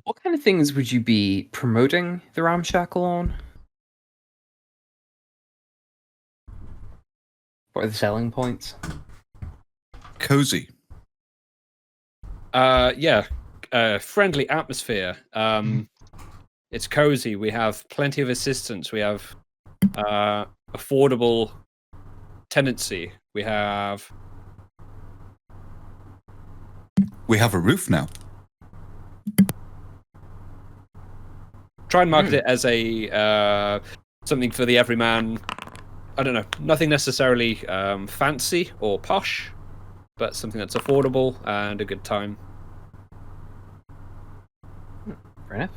What kind of things would you be promoting the ramshackle on? What are the selling points? Cozy. Yeah, friendly atmosphere. It's cozy. We have plenty of assistance. We have affordable tenancy. We have a roof now. try and market it as a something for the everyman. I don't know, nothing necessarily fancy or posh, but something that's affordable and a good time. Fair enough.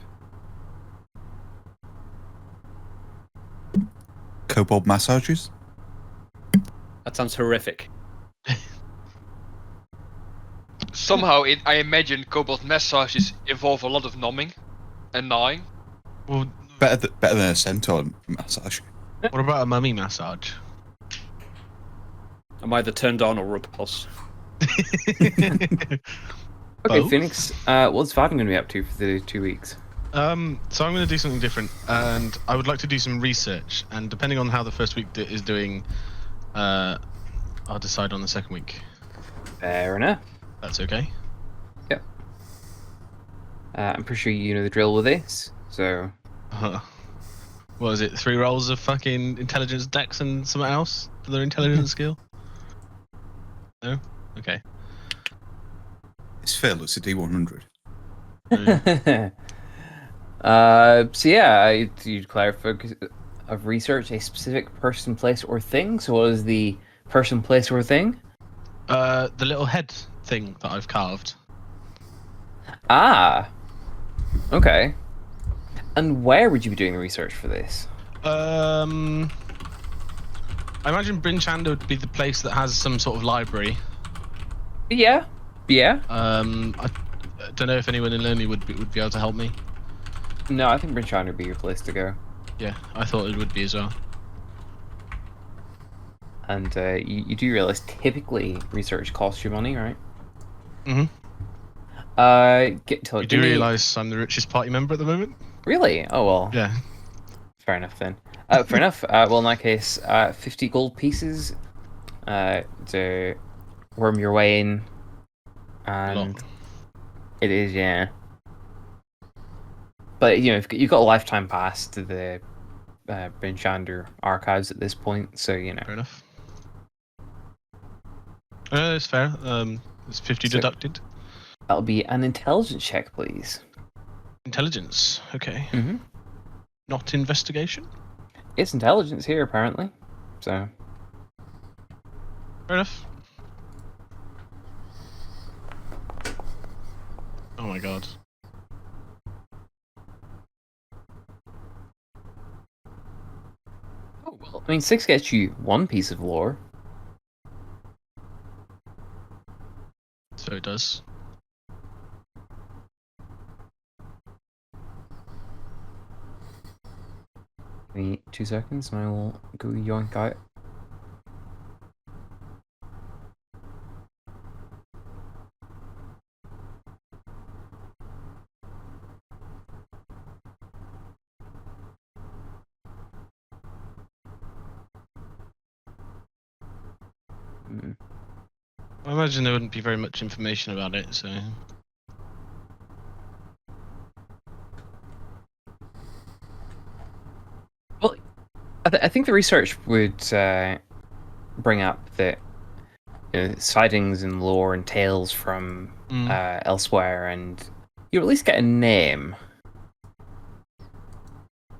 Kobold massages. That sounds horrific. Somehow, I imagine kobold massages involve a lot of numbing and gnawing. Well, Better than a centaur massage. what about a mummy massage? I'm either turned on or repulsed. Okay, Both? Phoenix, what's Vaden going to be up to for the 2 weeks? So I'm going to do something different, and I would like to do some research. And depending on how the first week is doing, I'll decide on the second week. Fair enough. That's okay. Yep. I'm pretty sure you know the drill with this, so... What is it? 3 rolls of fucking intelligence dex and something else for their intelligence skill? No? Okay. It's Phil. It's a D100. So yeah, to clarify, of research a specific person, place, or thing. So what is the person, place, or thing? The little head thing that I've carved. Ah, okay. And where would you be doing the research for this? I imagine Brinchanda would be the place that has some sort of library. Yeah. I don't know if anyone in Lonely would be able to help me. No, I think Brinchana would be your place to go. Yeah, I thought it would be as well. And you do realize typically research costs you money, right? You do realise I'm the richest party member at the moment? Really? Oh well. Yeah. Fair enough then. Fair enough. Well, in that case, 50 gold pieces to worm your way in, and it is, yeah. But you know, you've got a lifetime pass to the Brinchander archives at this point, so you know. Fair enough. That's fair. It's 50 deducted. That'll be an intelligence check, please. Intelligence. Okay. Mm-hmm. Not investigation. It's intelligence here, apparently. So. Fair enough. Oh my god. Oh well. I mean, 6 gets you 1 piece of lore. So it does. Give me 2 seconds and I will go yoink out. I imagine there wouldn't be very much information about it, so... Well, I think the research would bring up that sightings and lore and tales from elsewhere, and you at least get a name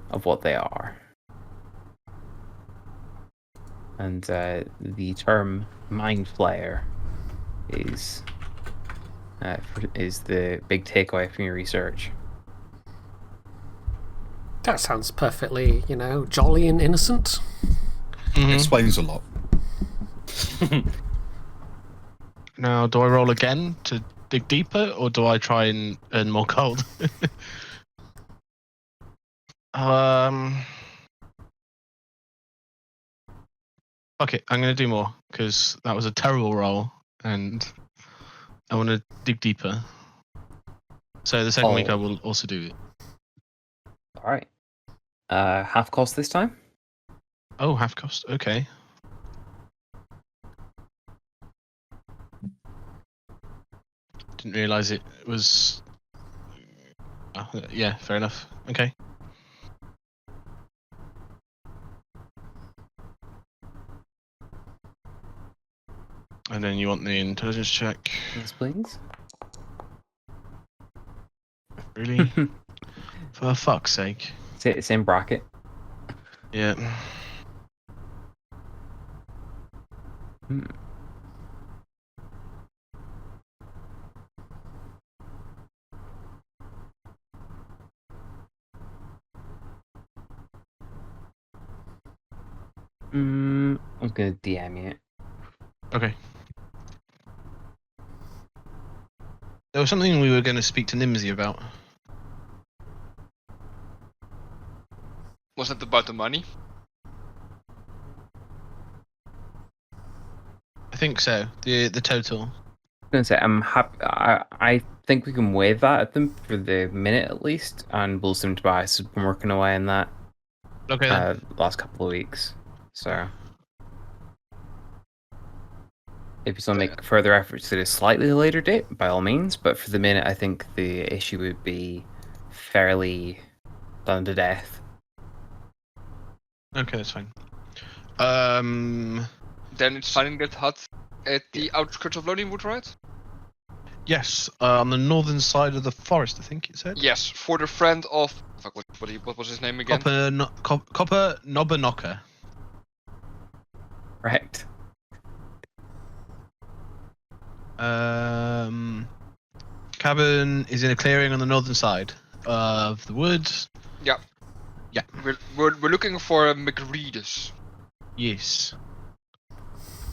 of what they are. And the term Mind Flayer is the big takeaway from your research. That sounds perfectly, jolly and innocent. Explains a lot. Now, do I roll again to dig deeper, or do I try and earn more gold? Okay, I'm going to do more, because that was a terrible roll, and I want to dig deeper. So the second week Oh. I will also do it. All right. Half cost this time. Oh, half cost. Okay. Didn't realise it was. Yeah, fair enough. Okay. And then you want the intelligence check. Yes, please. Really? For fuck's sake. Same bracket. Yeah. Hmm. I'm gonna DM you. Okay. There was something we were going to speak to Nimsy about. Was it about the money? I think so. The total. I'm gonna say I'm happy. I think we can waive that at them for the minute at least, and Bullston Tobias has been working away on that Okay then. last couple of weeks. So if you want to make further efforts at a slightly later date, by all means. But for the minute, I think the issue would be fairly done to death. Okay, that's fine. Then it's finding that hut at the outskirts of Lonelywood, right? Yes, on the northern side of the forest, I think it said. Yes, for the friend of... Fuck, what was his name again? Copper Knobberknocker. Right. Cabin is in a clearing on the northern side of the woods. Yeah. Yeah. We're looking for McReedus. Yes.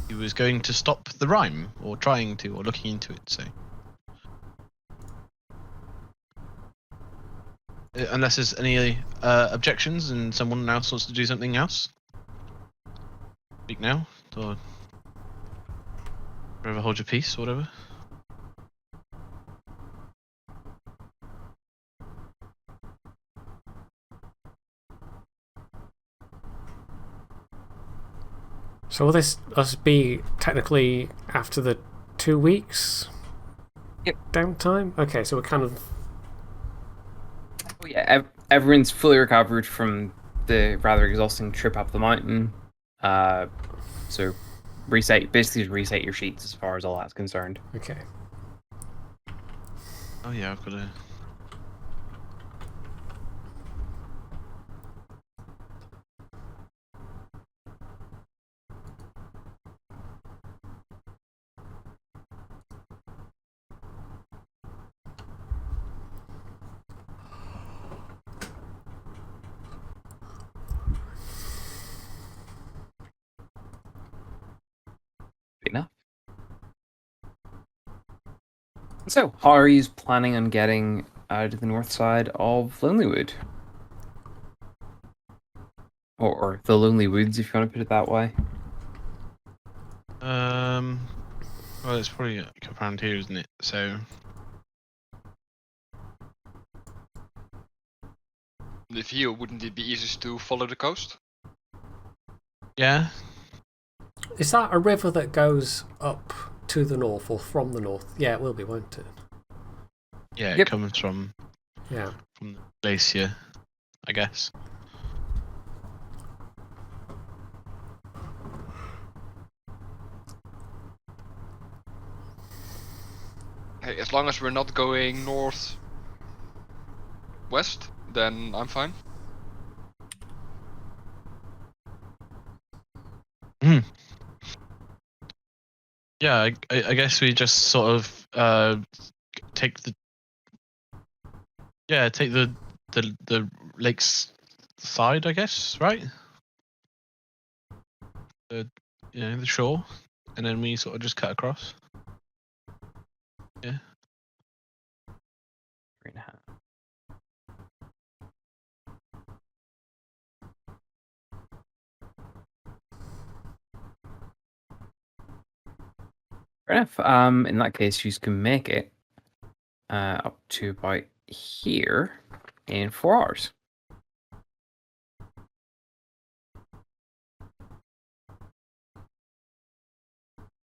He was going to stop the Rime, or trying to, or looking into it, so. Unless there's any objections and someone else wants to do something else. Speak now, or forever hold your peace, or whatever. So will this us be technically after the 2 weeks? Yep. Downtime? Okay, so we're kind of... Oh, yeah, everyone's fully recovered from the rather exhausting trip up the mountain. So basically reset your sheets as far as all that's concerned. Okay. Oh yeah, I've got a... Enough. So, how are you planning on getting out of the north side of Lonelywood? Or the Lonely Woods, if you want to put it that way. Well, it's probably up around here, isn't it? So. The view, wouldn't it be easiest to follow the coast? Yeah. Is that a river that goes up to the north or from the north? Yeah, it will be, won't it? Yeah, Yep. it comes from Yeah. the glacier, I guess. Hey, as long as we're not going north west, then I'm fine. Yeah, I guess we just sort of take the lake's side, I guess, right? The shore, and then we sort of just cut across. Yeah. 3.5. Fair enough. In that case, you can make it. up to about here in 4 hours.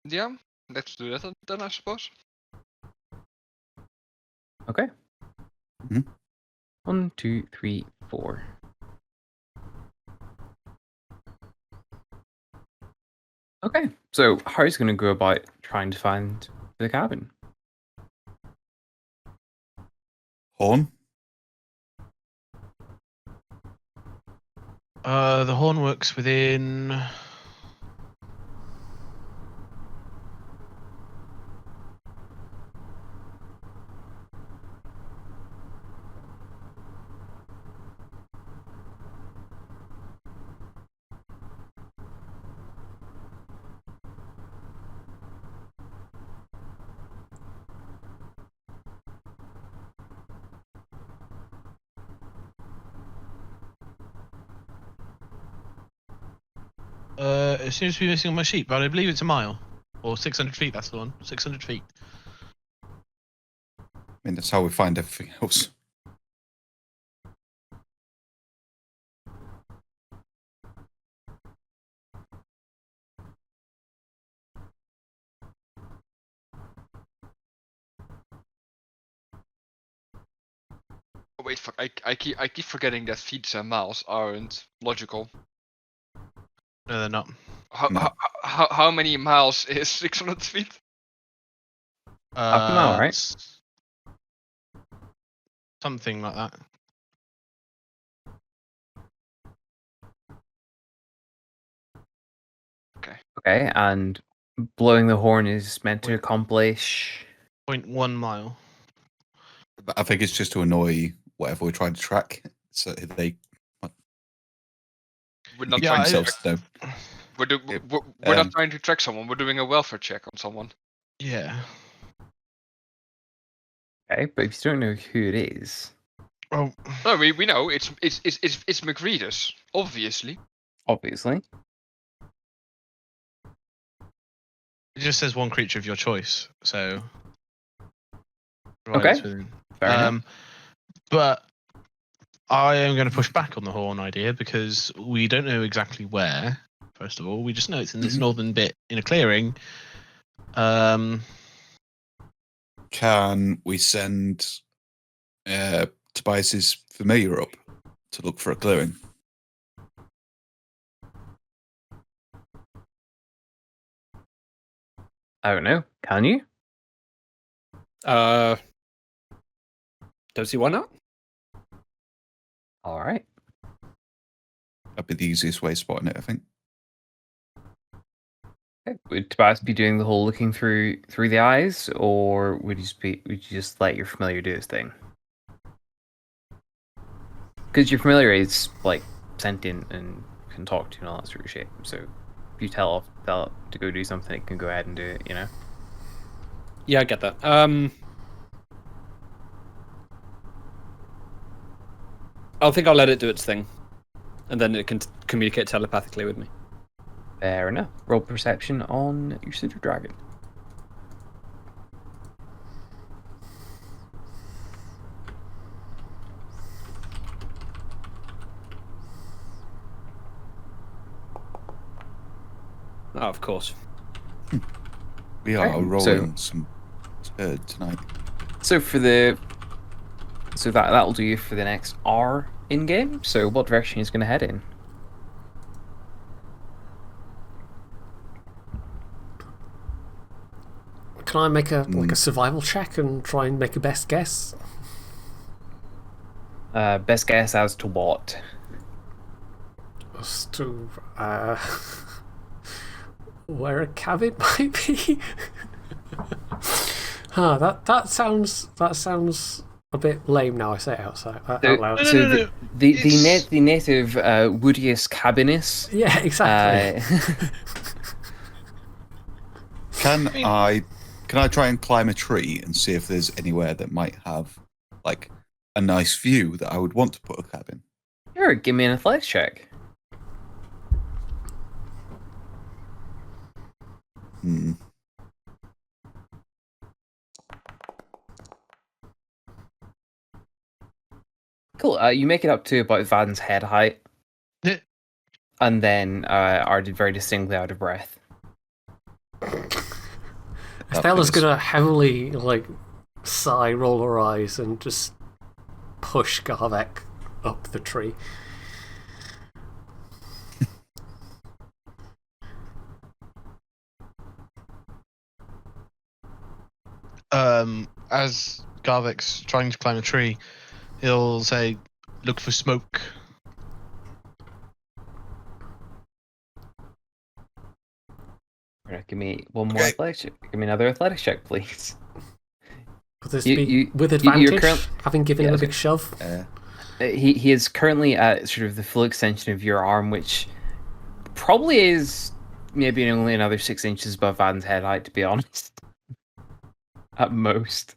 Yeah, let's do that then, I suppose. Okay. Mhm. 1, 2, 3, 4. Okay, so how's going to go about trying to find the cabin? Horn. The horn works within. It seems to be missing on my sheet, but I believe it's a mile or 600 feet. That's the one. 600 feet. I mean, that's how we find everything else. Oh, wait, fuck! I keep forgetting that feet and miles aren't logical. No, they're not. No. How many miles is 600 feet? Half a mile, right? Something like that. Okay, and blowing the horn is meant to accomplish. 0.1 mile. But I think it's just to annoy whatever we're trying to track, so they We're not Yeah, trying I- to. themselves know. We're not trying to track someone. We're doing a welfare check on someone. Yeah. Okay, but if you don't know who it is, Well, No, we know it's McReaders, obviously. obviously. it just says one creature of your choice, so. Okay. it's within. Fair enough. But I am going to push back on the horn idea because we don't know exactly where. First of all, we just know it's in this Mhm. northern bit in a clearing. Can we send Tobias's familiar up to look for a clearing? I don't know. Can you? Don't see why not. All right. That'd be the easiest way of spotting it, I think. Okay. Would Tobias be doing the whole looking through the eyes, or would you just let your familiar do his thing? Because your familiar is like sentient and can talk to you and all that sort of shit. So if you tell it to go do something, it can go ahead and do it. You know. Yeah, I get that. I think I'll let it do its thing, and then it can communicate telepathically with me. Fair enough. Roll perception on your pseudo dragon. Oh, of course. We are Okay, rolling some turd tonight. So that'll do you for the next hour in game. So what direction is going to head in? Can I make a survival check and try and make a best guess? Best guess as to what? As to where a cabin might be. That sounds a bit lame now I say it out loud. So No. the native Woodius cabinis. Yeah, exactly. Can I try and climb a tree and see if there's anywhere that might have like a nice view that I would want to put a cabin? Sure, give me an athletics check. Cool. You make it up to about Vaden's head height. Yeah. And then are very distinctly out of breath. Stella's gonna heavily sigh, roll her eyes, and just push Garvek up the tree. As Garvek's trying to climb a tree, he'll say, "Look for smoke." Give me one more athletics check. Give me another athletics check, please. Would this be with advantage, having given him a big shove? He is currently at sort of the full extension of your arm, which probably is maybe only another 6 inches above Vaden's head height, to be honest. At most.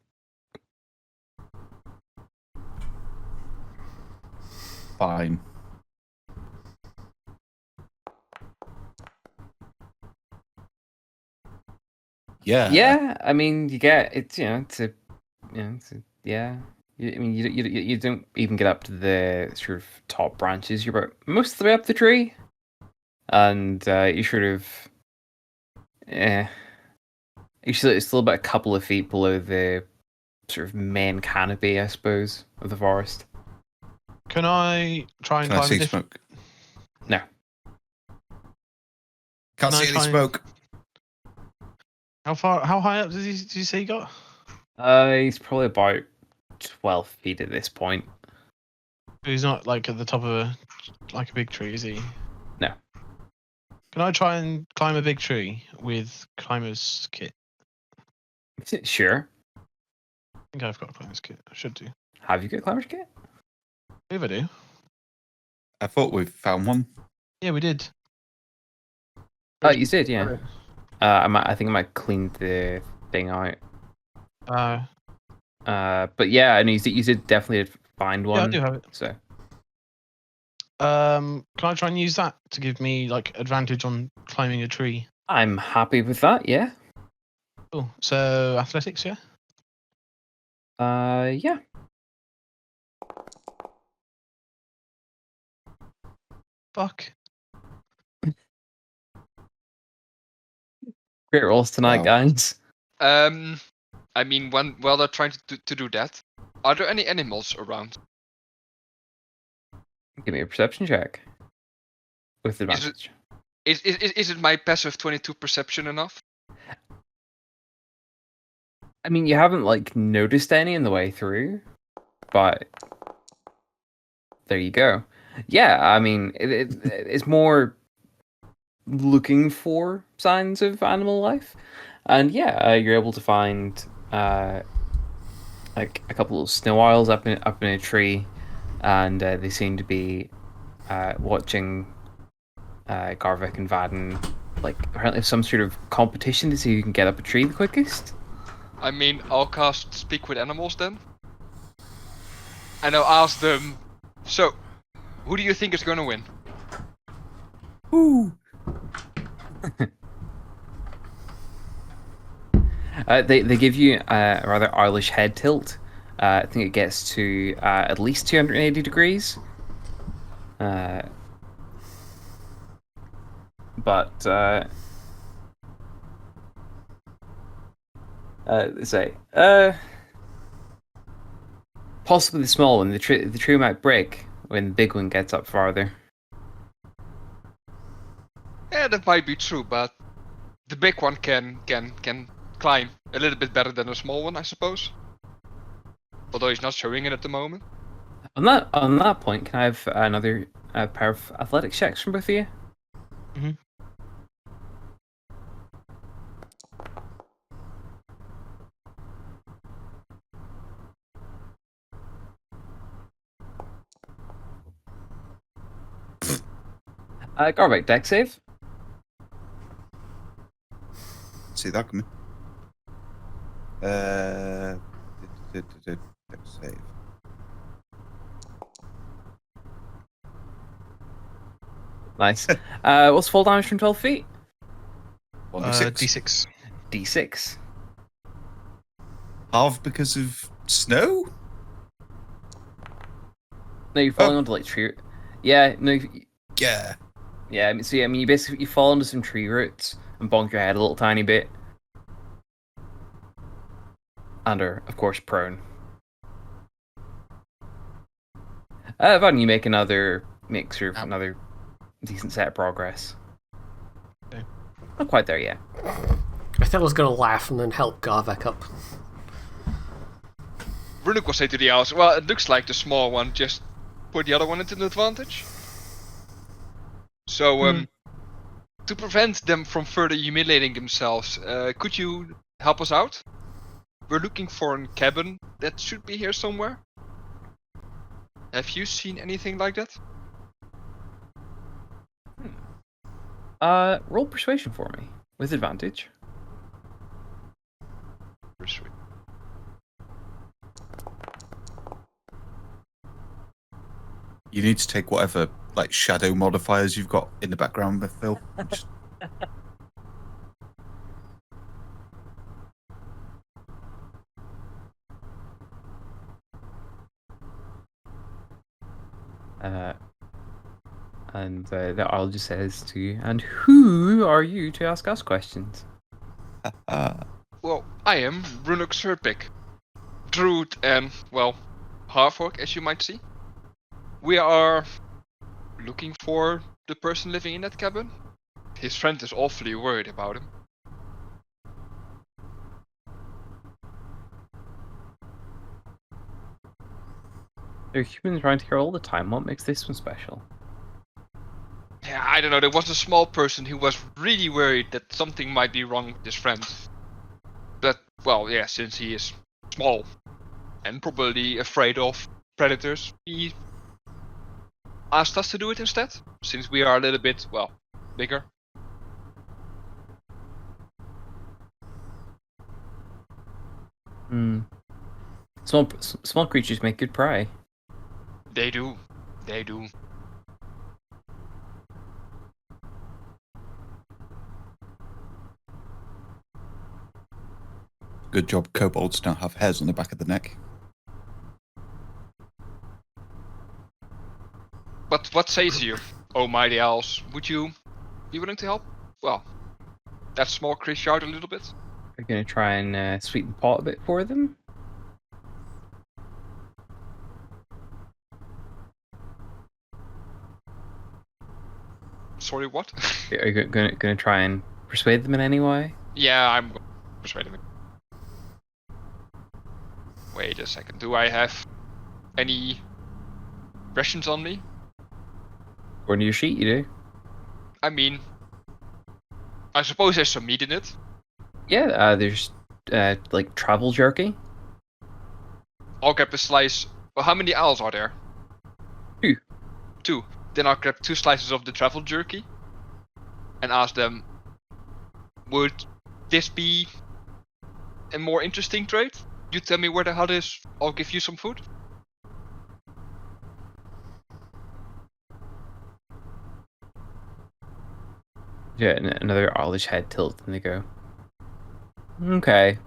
Fine. Yeah. Yeah, I mean, you get it's yeah. You don't even get up to the sort of top branches. You're about most of the way up the tree, and you sort of you're still about a couple of feet below the sort of main canopy, I suppose, of the forest. Can I try and Can I climb see a different... smoke? No. Can't see any smoke. How high up did you say you got? He's probably about 12 feet at this point. He's not like at the top of a big tree, is he? No. Can I try and climb a big tree with climber's kit? Sure. I think I've got a climber's kit. I should do. Have you got a climber's kit? I believe I do. I thought we found one. Yeah, we did. Oh, you did, yeah. I think I might clean the thing out. But yeah, and you did definitely find one. Yeah, I do have it. So. Can I try and use that to give me advantage on climbing a tree? I'm happy with that. Yeah. Cool. So athletics, yeah. Yeah. Fuck. Great rolls tonight, guys. I mean, while they're trying to do that, are there any animals around? Give me a perception check. With advantage. Is it my passive 22 perception enough? I mean, you haven't noticed any in the way through, but there you go. Yeah, I mean, it's more looking for signs of animal life, and yeah, you're able to find a couple of snow owls up in a tree, and they seem to be watching Garvek and Vaden apparently some sort of competition to see who can get up a tree the quickest. I mean, I'll cast Speak with Animals then. And I'll ask them, so, who do you think is going to win? Ooh. They give you a rather owlish head tilt. I think it gets to at least 280 degrees. Possibly the small one. The tree might break when the big one gets up farther. Yeah, that might be true, but the big one can climb a little bit better than the small one, I suppose. Although he's not showing it at the moment. On that point, can I have another pair of athletics checks from both of you? Mm-hmm. Garvek, deck save. See that coming. Deck save. Nice. What's fall damage from 12 feet? 1d6. D6. D6. Half because of snow? No, you're falling onto like tree. Yeah, no, Yeah. yeah. I mean, you fall into some tree roots and bonk your head a little tiny bit, and are of course prone. Van, you make another another decent set of progress. Okay. Not quite there yet. I thought I was going to laugh and then help Garvek up. Runuk will say to the owls, well, it looks like the small one just put the other one into an advantage. So, to prevent them from further humiliating themselves, could you help us out? We're looking for a cabin that should be here somewhere. Have you seen anything like that? Roll persuasion for me with advantage. Persuade. You need to take whatever like shadow modifiers you've got in the background, Phil. Just- And the owl just says to you, "And who are you to ask us questions?" Well, I am Runuk Serpik. Druid and, well, half-orc, as you might see. We are looking for the person living in that cabin. His friend is awfully worried about him. There are humans around here all the time. What makes this one special? Yeah, I don't know, there was a small person who was really worried that something might be wrong with his friend. But, well, yeah, since he is small and probably afraid of predators, he asked us to do it instead, since we are a little bit, well, bigger. Small creatures make good prey. They do. They do. Good job kobolds don't have hairs on the back of the neck. But what says you, oh mighty owls? Would you be willing to help? Well, that small creature out a little bit? We're gonna try and sweeten the pot a bit for them. Sorry, what? Are you gonna try and persuade them in any way? Yeah, I'm going to persuade him. Wait a second, do I have any rations on me? According to your sheet, you do. I mean, I suppose there's some meat in it. Yeah, there's like travel jerky. I'll grab a slice. Well, how many owls are there? 2. 2. Then I'll grab 2 slices of the travel jerky and ask them, would this be a more interesting trade? You tell me where the hut is, I'll give you some food. Yeah, another owlish head tilt, and they go, "Okay."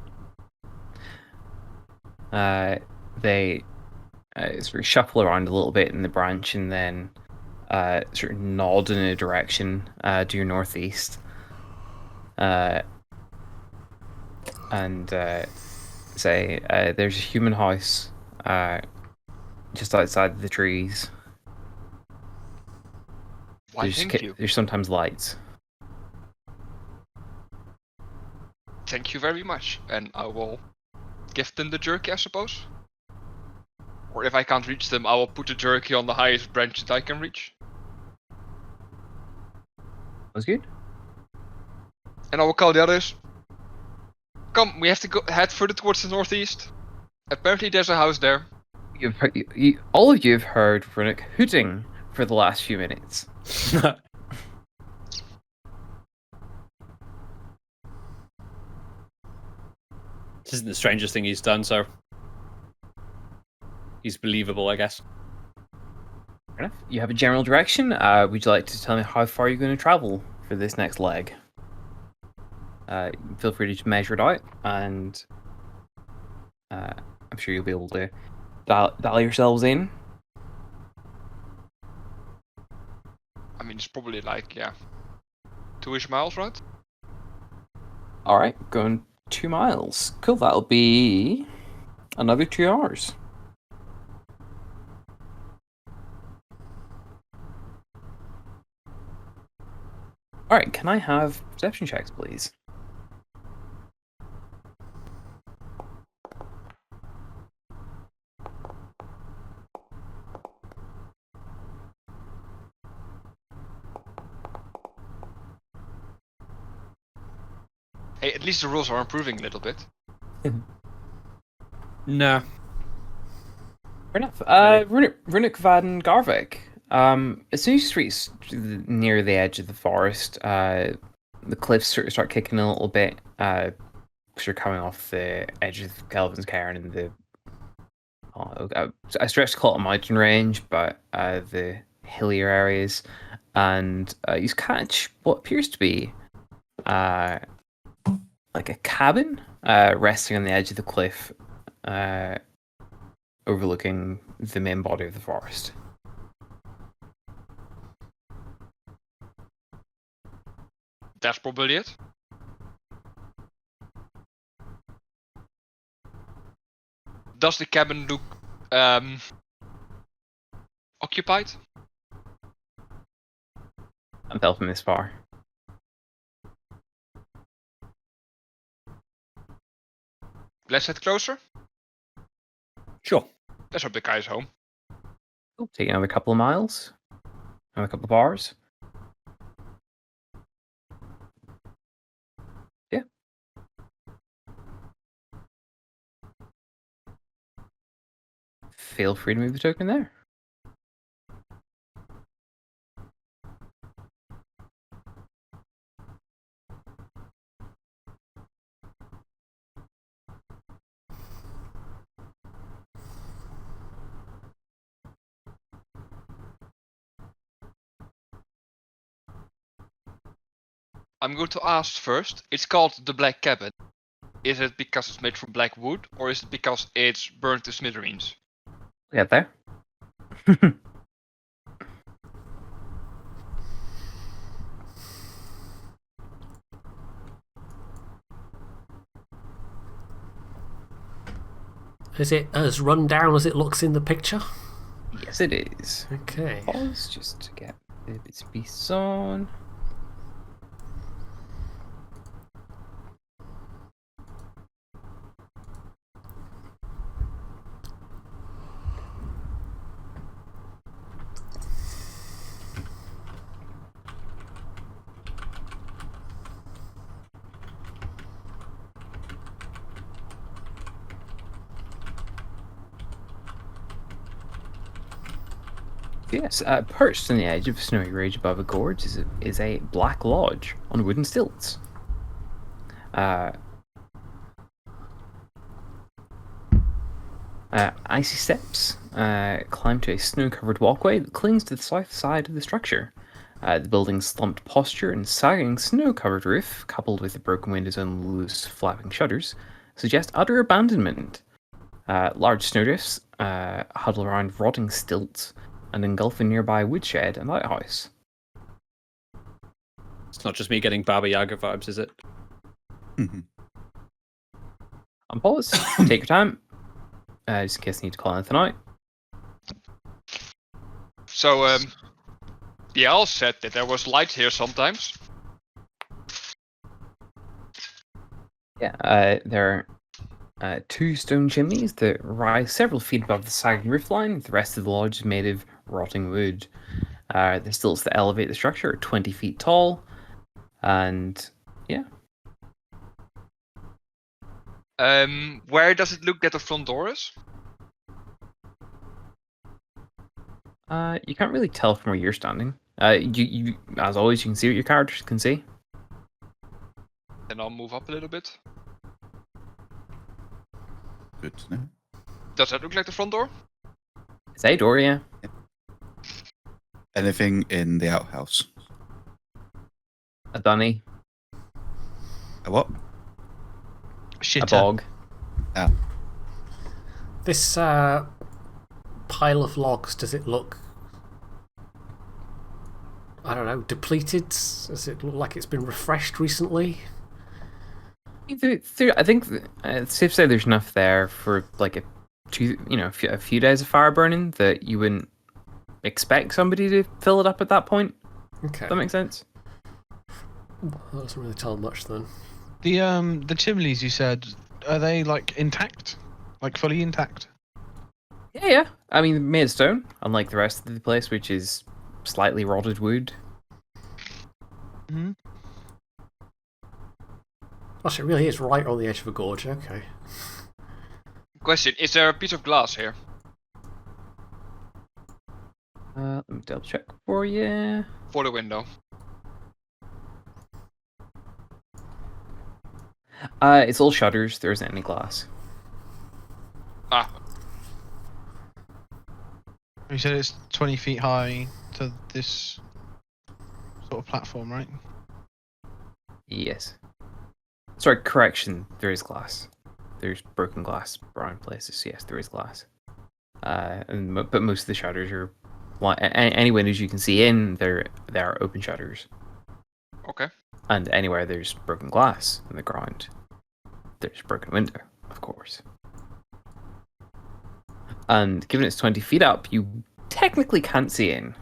They sort of shuffle around a little bit in the branch, and then sort of nod in a direction due northeast, and say, "There's a human house just outside the trees. Why, thank you. There's sometimes lights." Thank you very much. And I will give them the jerky, I suppose. Or if I can't reach them, I will put the jerky on the highest branch that I can reach. That's good. And I will call the others. Come, we have to head further towards the northeast. Apparently there's a house there. All of you have heard Runic hooting for the last few minutes. This isn't the strangest thing he's done, so he's believable, I guess. Fair enough. You have a general direction. Would you like to tell me how far you're going to travel for this next leg? Feel free to measure it out, and I'm sure you'll be able to dial yourselves in. means probably like 2-ish miles, right? All right, going 2 miles. Cool. That'll be another 2 hours. All right, can I have perception checks, please? Hey, at least the rules are improving a little bit. Nah. Fair enough. Runuk Van Garvik. As soon as you reach near the edge of the forest, the cliffs sort of start kicking a little bit. Because you're coming off the edge of Kelvin's Cairn and the. I stress to call it a mountain range, but the hillier areas, and you catch what appears to be like a cabin resting on the edge of the cliff, overlooking the main body of the forest. That's probably it. Does the cabin look occupied? I'm tell from this far. Let's head closer. Sure. Let's hope the guy is home. Cool. Take another couple of miles, another couple of hours. Yeah. Feel free to move the token there. I'm going to ask first. It's called the Black Cabin. Is it because it's made from black wood, or is it because it's burnt to smithereens? Get there. Is it as run down as it looks in the picture? Yes, it is. Okay. Pause just to get the bits and pieces on. Yes, perched on the edge of a snowy ridge above a gorge is a black lodge on wooden stilts. Icy steps climb to a snow-covered walkway that clings to the south side of the structure. The building's slumped posture and sagging snow-covered roof, coupled with the broken windows and loose flapping shutters, suggest utter abandonment. Large snowdrifts huddle around rotting stilts and engulf a nearby woodshed and outhouse. It's not just me getting Baba Yaga vibes, is it? On pause, take your time, just in case you need to call anything out. So, the owl said that there was light here sometimes. Yeah, there are 2 stone chimneys that rise several feet above the sagging roofline. The rest of the lodge is made of rotting wood. The stilts that elevate the structure are 20 feet tall, and yeah. Where does it look that the front door is? You can't really tell from where you're standing. You, as always, you can see what your characters can see. Then I'll move up a little bit. Good to know. Does that look like the front door? It's a door, yeah. Anything in the outhouse? A dunny, A what? a Shitter. bog. Ah, This pile of logs, does it look I don't know, depleted? Does it look like it's been refreshed recently? I think it's safe to say there's enough there for like a few days of fire burning that you wouldn't expect somebody to fill it up at that point. Okay. Does that make sense? Well, that doesn't really tell much then. The chimneys you said, are they like intact? Like fully intact? Yeah. I mean, made of stone, unlike the rest of the place, which is slightly rotted wood. Mm-hmm. Gosh, it really is right on the edge of a gorge. Okay. Question: is there a piece of glass here? Let me double check for you. For the window. It's all shutters. There isn't any glass. Ah, You said it's 20 feet high to this sort of platform, right? Yes. Sorry, correction. There is glass. There's broken glass around places. Yes, there is glass. But most of the shutters are any windows you can see in. There are open shutters. okay. And anywhere there's broken glass in the ground, there's a broken window, of course. And given it's 20 feet up, you technically can't see in.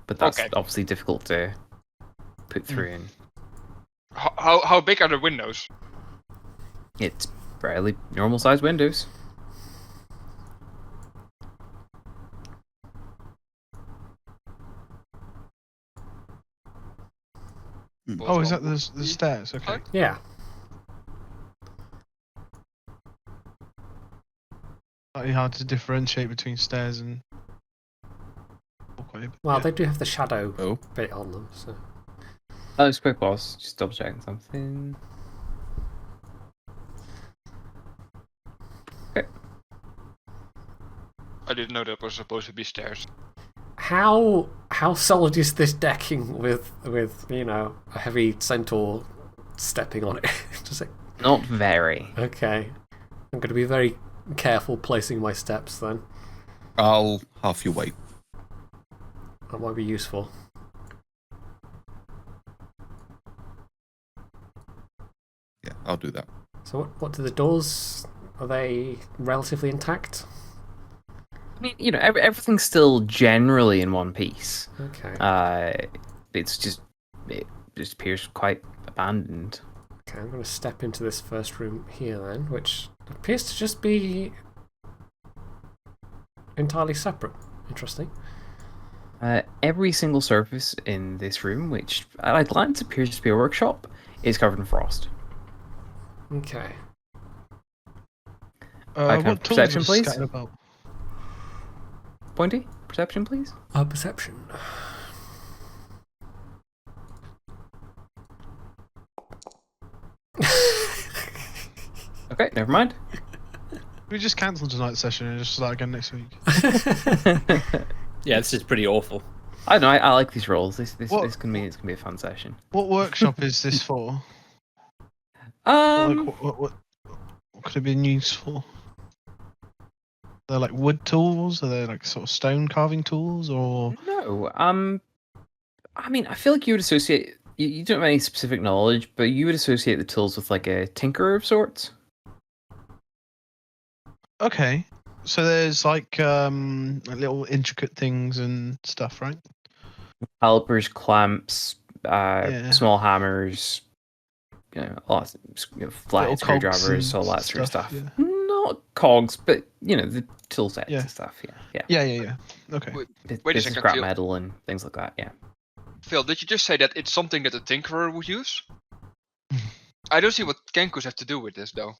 But that's Okay. obviously difficult to put through in. How big are the windows? It's fairly normal sized windows. Oh, is that the stairs? Okay. Yeah. Slightly hard to differentiate between stairs and. Well, they do have the shadow Oh. bit on them, so. Oh, it's quick, boss. Just double checking something. Okay. I didn't know that was supposed to be stairs. How solid is this decking with a heavy centaur stepping on it? Does it? Not very. Okay. I'm going to be very careful placing my steps then. I'll half your weight. That might be useful. Yeah, I'll do that. So what do the doors? Are they relatively intact? I mean, everything's still generally in one piece. Okay. It just appears quite abandoned. Okay, I'm going to step into this first room here then, which appears to just be entirely separate. Interesting. Every single surface in this room, which at a glance appears to be a workshop, is covered in frost. Okay. What tools perception, are please? scattered about? Pointy, perception, please. Perception. Okay, never mind. We just cancel tonight's session and just start again next week. Yeah, this is pretty awful. I know. I like these rolls. This What- it's gonna be a fun session. What workshop is this for? What could it be used for? They're like wood tools? Are they like sort of stone carving tools or? No. I mean, I feel like you would associate. You don't have any specific knowledge, but you would associate the tools with like a tinkerer of sorts. Okay, so there's like little intricate things and stuff, right? Calipers, clamps, Yeah. small hammers, lots of flat Little screwdrivers, cogs all and that sort of stuff, stuff. yeah. Not cogs, but the tool sets Yeah. and stuff. Yeah. Yeah. Okay. Wait a Bits of second, scrap Phil. metal and things like that. Yeah. Phil, did you just say that it's something that a tinkerer would use? I don't see what Kenkus have to do with this, though.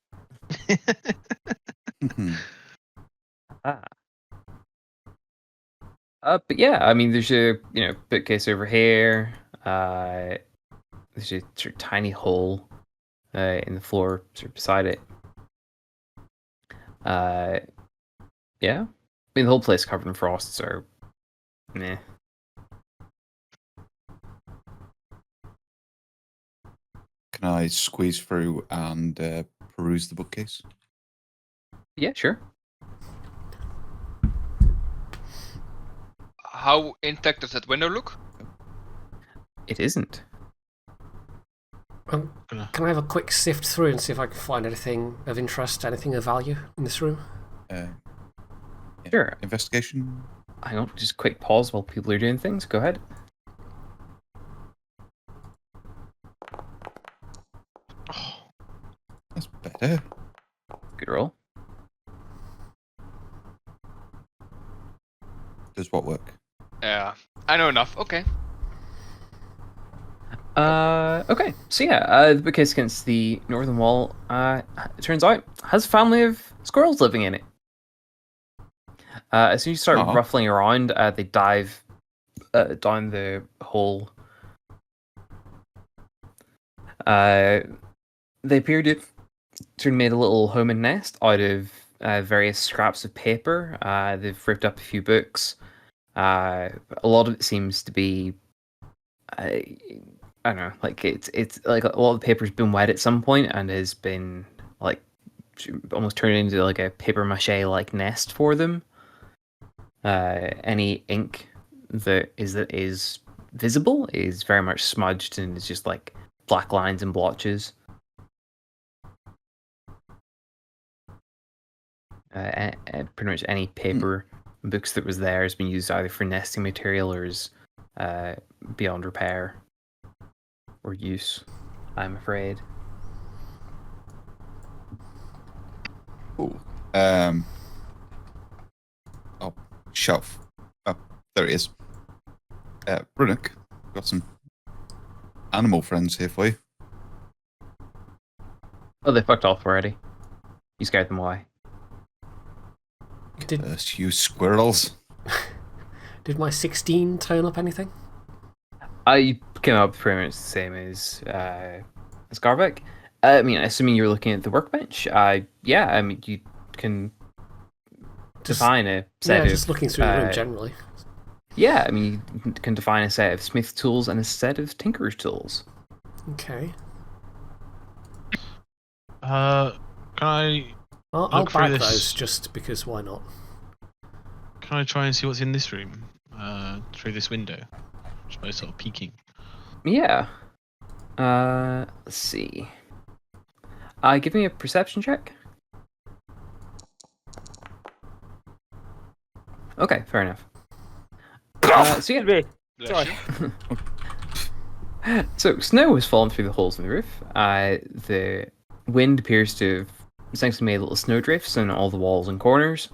But yeah, I mean, there's a bookcase over here. There's a sort of tiny hole in the floor, sort of beside it. Yeah, I mean, the whole place is covered in frost, so meh. Can I squeeze through and peruse the bookcase? Yeah, sure. how intact does that window look? It isn't. Can I have a quick sift through and see if I can find anything of interest, anything of value in this room? Yeah, Sure. Investigation. Hang on, just a quick pause while people are doing things. Go ahead. That's better. Good roll. Does what work? Yeah, I know enough. Okay. Okay. So the bookcase against the northern wall, it turns out, has a family of squirrels living in it. As soon as you start Aw. ruffling around, they dive down the hole. They appear to have made a little home and nest out of various scraps of paper. They've ripped up a few books. A lot of it seems to be, I don't know, like it's like a lot of the paper's been wet at some point and has been like almost turned into like a paper mache like nest for them. Any ink that is visible is very much smudged and is just like black lines and blotches. Pretty much any paper and books that was there has been used either for nesting material or is beyond repair or use, I'm afraid. Cool. Oh, shelf. Oh, there it is. Brunick, got some animal friends here for you. Oh, they fucked off already. You scared them away. You squirrels. Did my 16 turn up anything? I came up pretty much the same as Garbeck. I mean, assuming you're looking at the workbench, yeah, I mean, you can define a set of... just looking through the room generally. Yeah, I mean, you can define a set of smith tools and a set of tinker's tools. Okay. Can I I'll Look through bag this. those just because why not? Can I try and see what's in this room through this window? Just by sort of peeking. Yeah. Let's see. Give me a perception check. Okay, fair enough. So yeah, Bless Sorry. you. so snow has fallen through the holes in the roof. The wind appears to have essentially made little snowdrifts in all the walls and corners.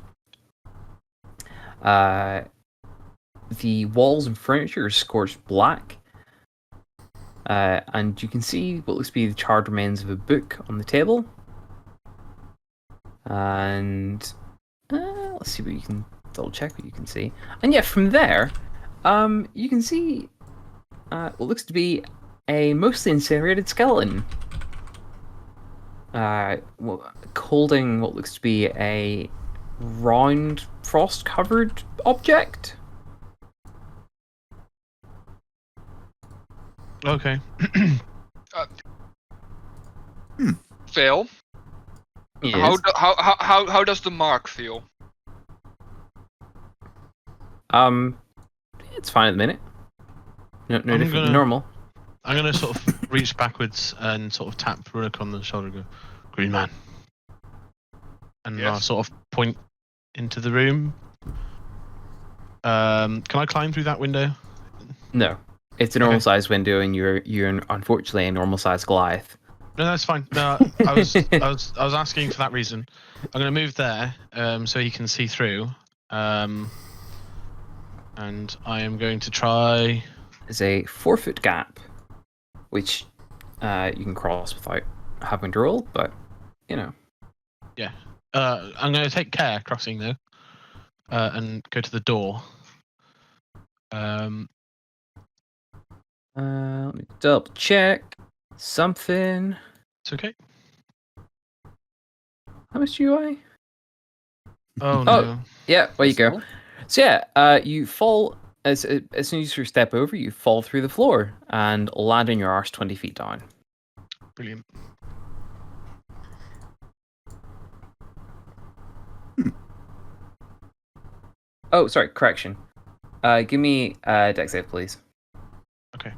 The walls and furniture are scorched black. And you can see what looks to be the charred remains of a book on the table. And let's see what you can double check what you can see. And yeah, from there, you can see what looks to be a mostly incinerated skeleton. Holding what looks to be a round frost-covered object. Okay. Fail. Yes. How does the mark feel? It's fine at the minute. No different than normal. I'm gonna sort of reach backwards and sort of tap Rurik on the shoulder and go, "Green man." And I'll Yes. sort of point into the room. Can I climb through that window? No, it's a normal sized window, and you're unfortunately a normal sized Goliath. No, that's fine. No, I was asking for that reason. I'm gonna move there, so he can see through. And I am going to try. There's a 4-foot gap, which you can cross without having to roll, but you know. Yeah. I'm going to take care crossing though, and go to the door. Let me double check something. It's okay. How much do you weigh? Oh no. Yeah, there you go. So yeah, you fall as soon as you step over, you fall through the floor and land on your arse 20 feet down. Brilliant. Oh, sorry, correction. Give me dex save, please. Okay.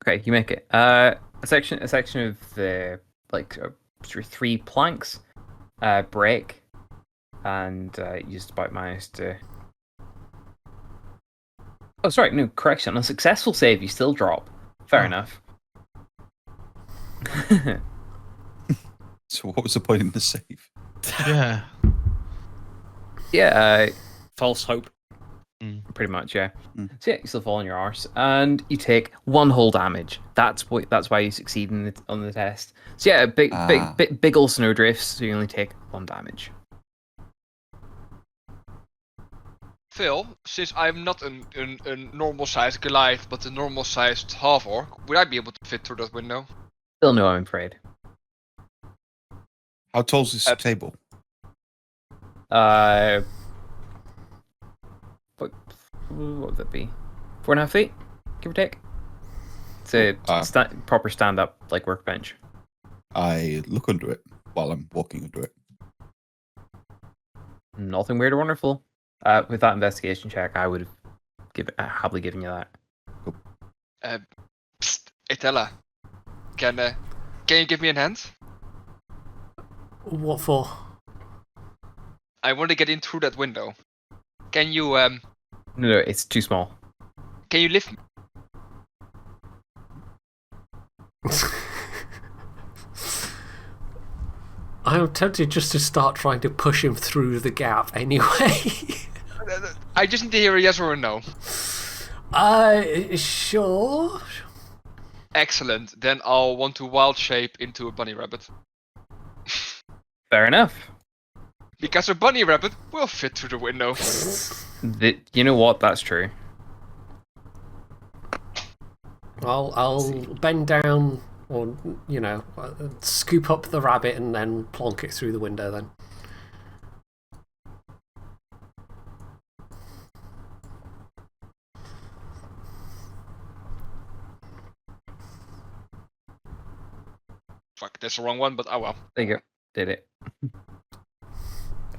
Okay, you make it. A section of the sort of 3 planks break, and you just about managed to. Oh, sorry, no correction. On a successful save, you still drop. Fair enough. So what was the point in the save? Yeah. Yeah, False hope. pretty much. Yeah. Mm. So yeah, you still fall on your arse, and you take 1 whole damage. That's why you succeed on the test. So yeah, big old snowdrifts. So you only take 1 damage. Phil, since I'm not a normal-sized Goliath, but a normal-sized half-orc, would I be able to fit through that window? Still no, I'm afraid. How tall's this table? What would that be? 4.5 feet, give or take. It's a proper stand-up like workbench. I look under it while I'm walking under it. Nothing weird or wonderful. With that investigation check, I would have happily given you that. Psst, Itella, can you give me a hand? What for? I want to get in through that window. Can you No, it's too small. Can you lift me? I'm tempted just to start trying to push him through the gap anyway. I just need to hear a yes or a no. Sure. Excellent. Then I'll want to wild shape into a bunny rabbit. Fair enough. Because a bunny rabbit will fit through the window. You know what? That's true. I'll bend down, or scoop up the rabbit and then plonk it through the window. Then. Fuck, that's the wrong one, but oh well. There you go. Did it.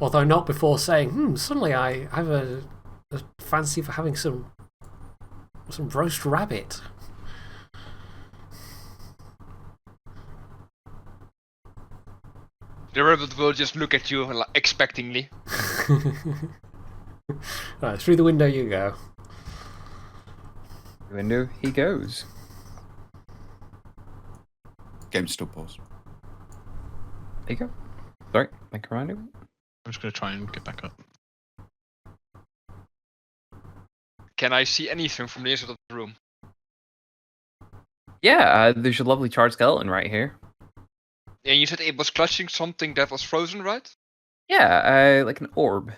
Although not before saying, suddenly I have a fancy for having some roast rabbit. The rabbit will just look at you expectingly. Right, through the window you go. Window he goes. Game's still paused. There you go. Sorry, make a random. I'm just going to try and get back up. Can I see anything from the inside of the room? Yeah, there's a lovely charred skeleton right here. And you said it was clutching something that was frozen, right? Yeah, like an orb.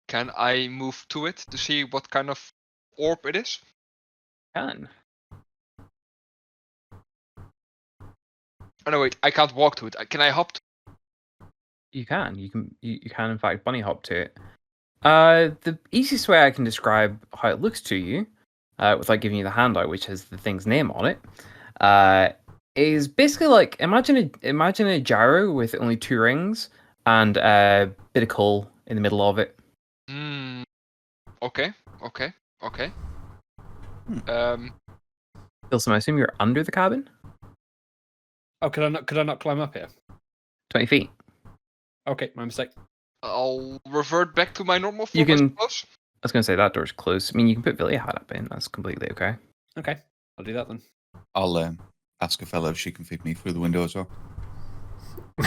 Can I move to it to see what kind of orb it is? Can. Oh no, wait, I can't walk to it. Can I hop to it? You can. You can in fact bunny hop to it. The easiest way I can describe how it looks to you, without giving you the handout, which has the thing's name on it, is basically like imagine a gyro with only 2 rings and a bit of coal in the middle of it. Okay. Pilsum, I assume you're under the cabin? Oh, could I not climb up here? 20 feet. Okay, my mistake. I'll revert back to my normal form, You can. I suppose. I was going to say that door's closed. I mean, you can put Villiahad up in. That's completely okay. Okay, I'll do that then. I'll ask a fellow if she can feed me through the window as well. I'm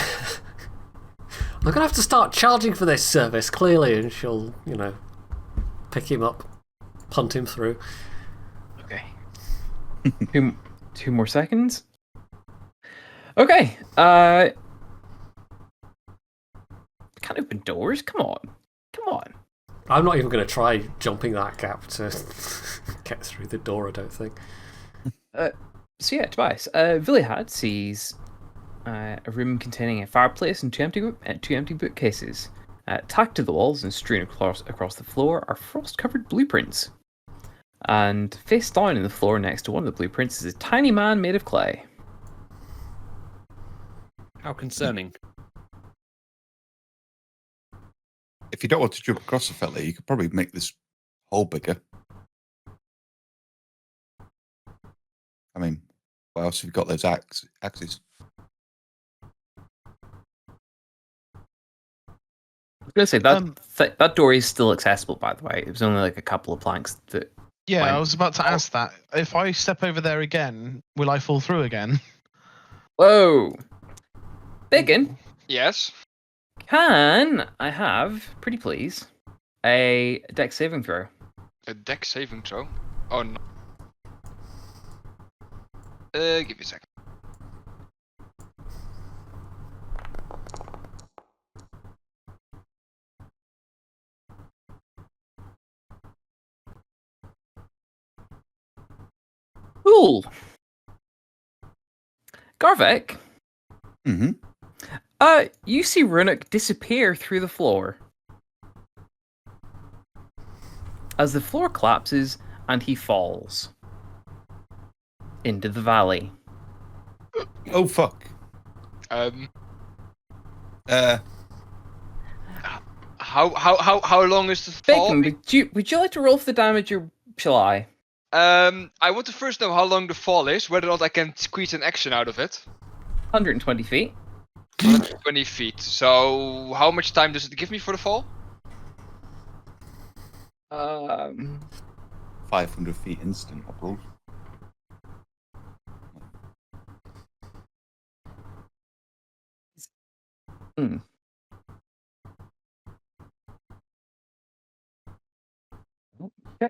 going to have to start charging for this service, clearly, and she'll, pick him up, punt him through. Okay. two more seconds. Okay. Can't open doors. Come on. I'm not even going to try jumping that gap to get through the door, I don't think. So yeah, Tobias, Villiahad sees a room containing a fireplace and two empty bookcases. Tacked to the walls and strewn across the floor are frost-covered blueprints. And face down in the floor next to one of the blueprints is a tiny man made of clay. How concerning. if you don't want to jump across the fella, you could probably make this hole bigger. I mean, what else have you got those axes? I was gonna say that that door is still accessible. By the way, it was only like a couple of planks that. Yeah, Fine. I was about to ask that. If I step over there again, will I fall through again? Whoa, Biggin. Yes. Can I have, pretty please, a dex saving throw? A deck saving throw. Oh no. Give me a second. Cool. Garvek, Mm-hmm. you see Runuk disappear through the floor. As the floor collapses and he falls into the valley. Oh fuck. How long is the fall? Bacon, would you like to roll for the damage or shall I? I want to first know how long the fall is, whether or not I can squeeze an action out of it. 120 feet. 120 feet. So how much time does it give me for the fall? 500 feet instant, I believe. Hmm. Okay.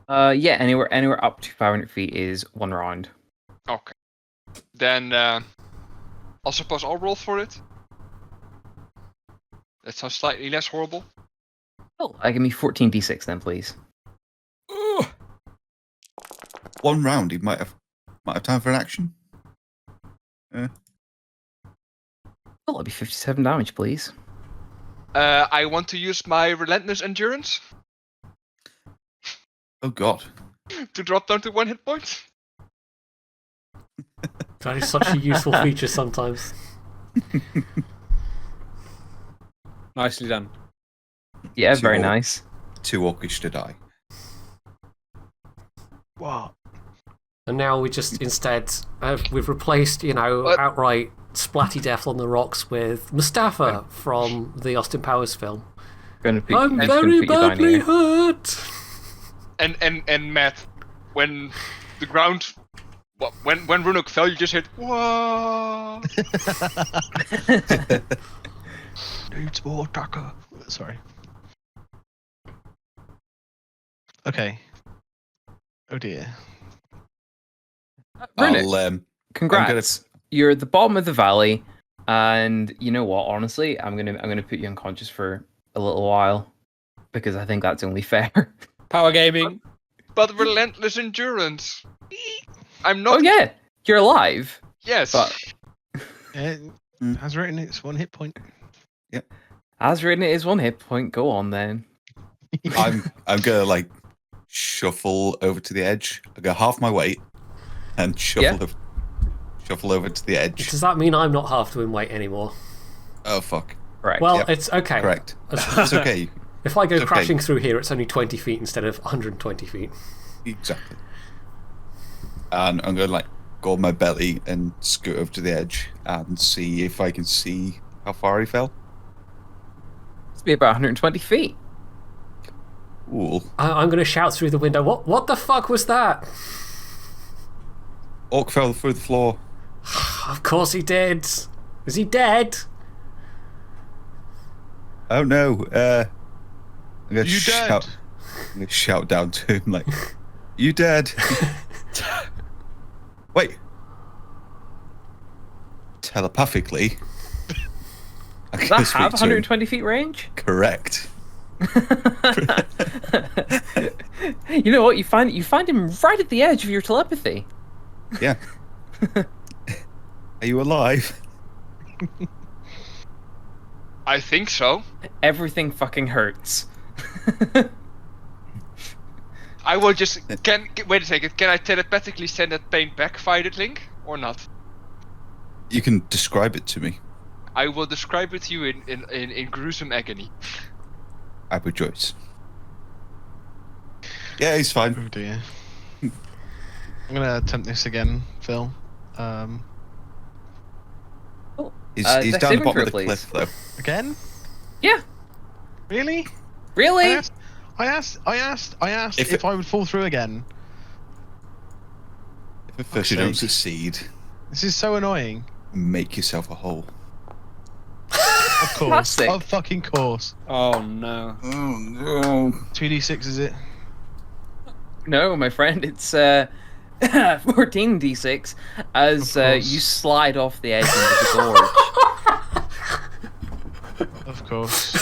Yeah, anywhere up to 500 feet is one round. Okay. Then I suppose I'll roll for it. That sounds slightly less horrible. Oh, give me 14d6 then, please. One round, he might have time for an action. Oh, that'll be 57 damage, please. I want to use my relentless endurance Oh god. to drop down to 1 hit point. That is such a useful feature sometimes. Nicely done. Yeah, Too very old. nice. Too orcish to die. What? And now we just instead we've replaced, What? outright splatty death on the rocks with Mustafa from the Austin Powers film. I'm I'm very badly hurt. And Matt, when the ground, when Runuk fell, you just hit whoa. Needs more Tucker. Sorry. Okay. Oh dear. Runuk, congrats. You're at the bottom of the valley, and you know what? Honestly, I'm gonna put you unconscious for a little while because I think that's only fair. Power gaming. But relentless endurance. I'm not. Oh yeah, you're alive. Yes. But As written, it's 1 hit point. as written, it is 1 hit point. Go on then. I'm gonna like shuffle over to the edge. I go half my weight and shuffle over to the edge. Does that mean I'm not half doing weight anymore? Oh fuck. Correct. Well, Yep. it's okay. Correct. It's okay. If I go It's okay. crashing through here, it's only 20 feet instead of 120 feet. Exactly. And I'm gonna like go on my belly and scoot over to the edge and see if I can see how far he fell. It's be about 120 feet. Cool. I'm going to shout through the window. What the fuck was that? Orc fell through the floor. Of course he did. Is he dead? Oh no. I'm gonna You shout. dead? I'm gonna shout down to him like, "You dead?" Wait. Telepathically. I Does can that speak have to him. 120 feet range? Correct. You know what? You find him right at the edge of your telepathy. Yeah. Are you alive? I think so. Everything fucking hurts. I will just wait a second. Can I telepathically send that pain back via the link or not? You can describe it to me. I will describe it to you in gruesome agony. I rejoice. Yeah, he's fine. Oh dear. I'm gonna attempt this again, Phil. He's Dex down the saving bottom of the throw, cliff, though. Again? Yeah. Really? Really? I asked if I would fall through again. If first you don't succeed, This is so annoying. make yourself a hole. Of course. Classic. Of fucking course. Oh no. Oh no. 2d6 is it? No, my friend, it's 14d6 as you slide off the edge into the gorge. Of course.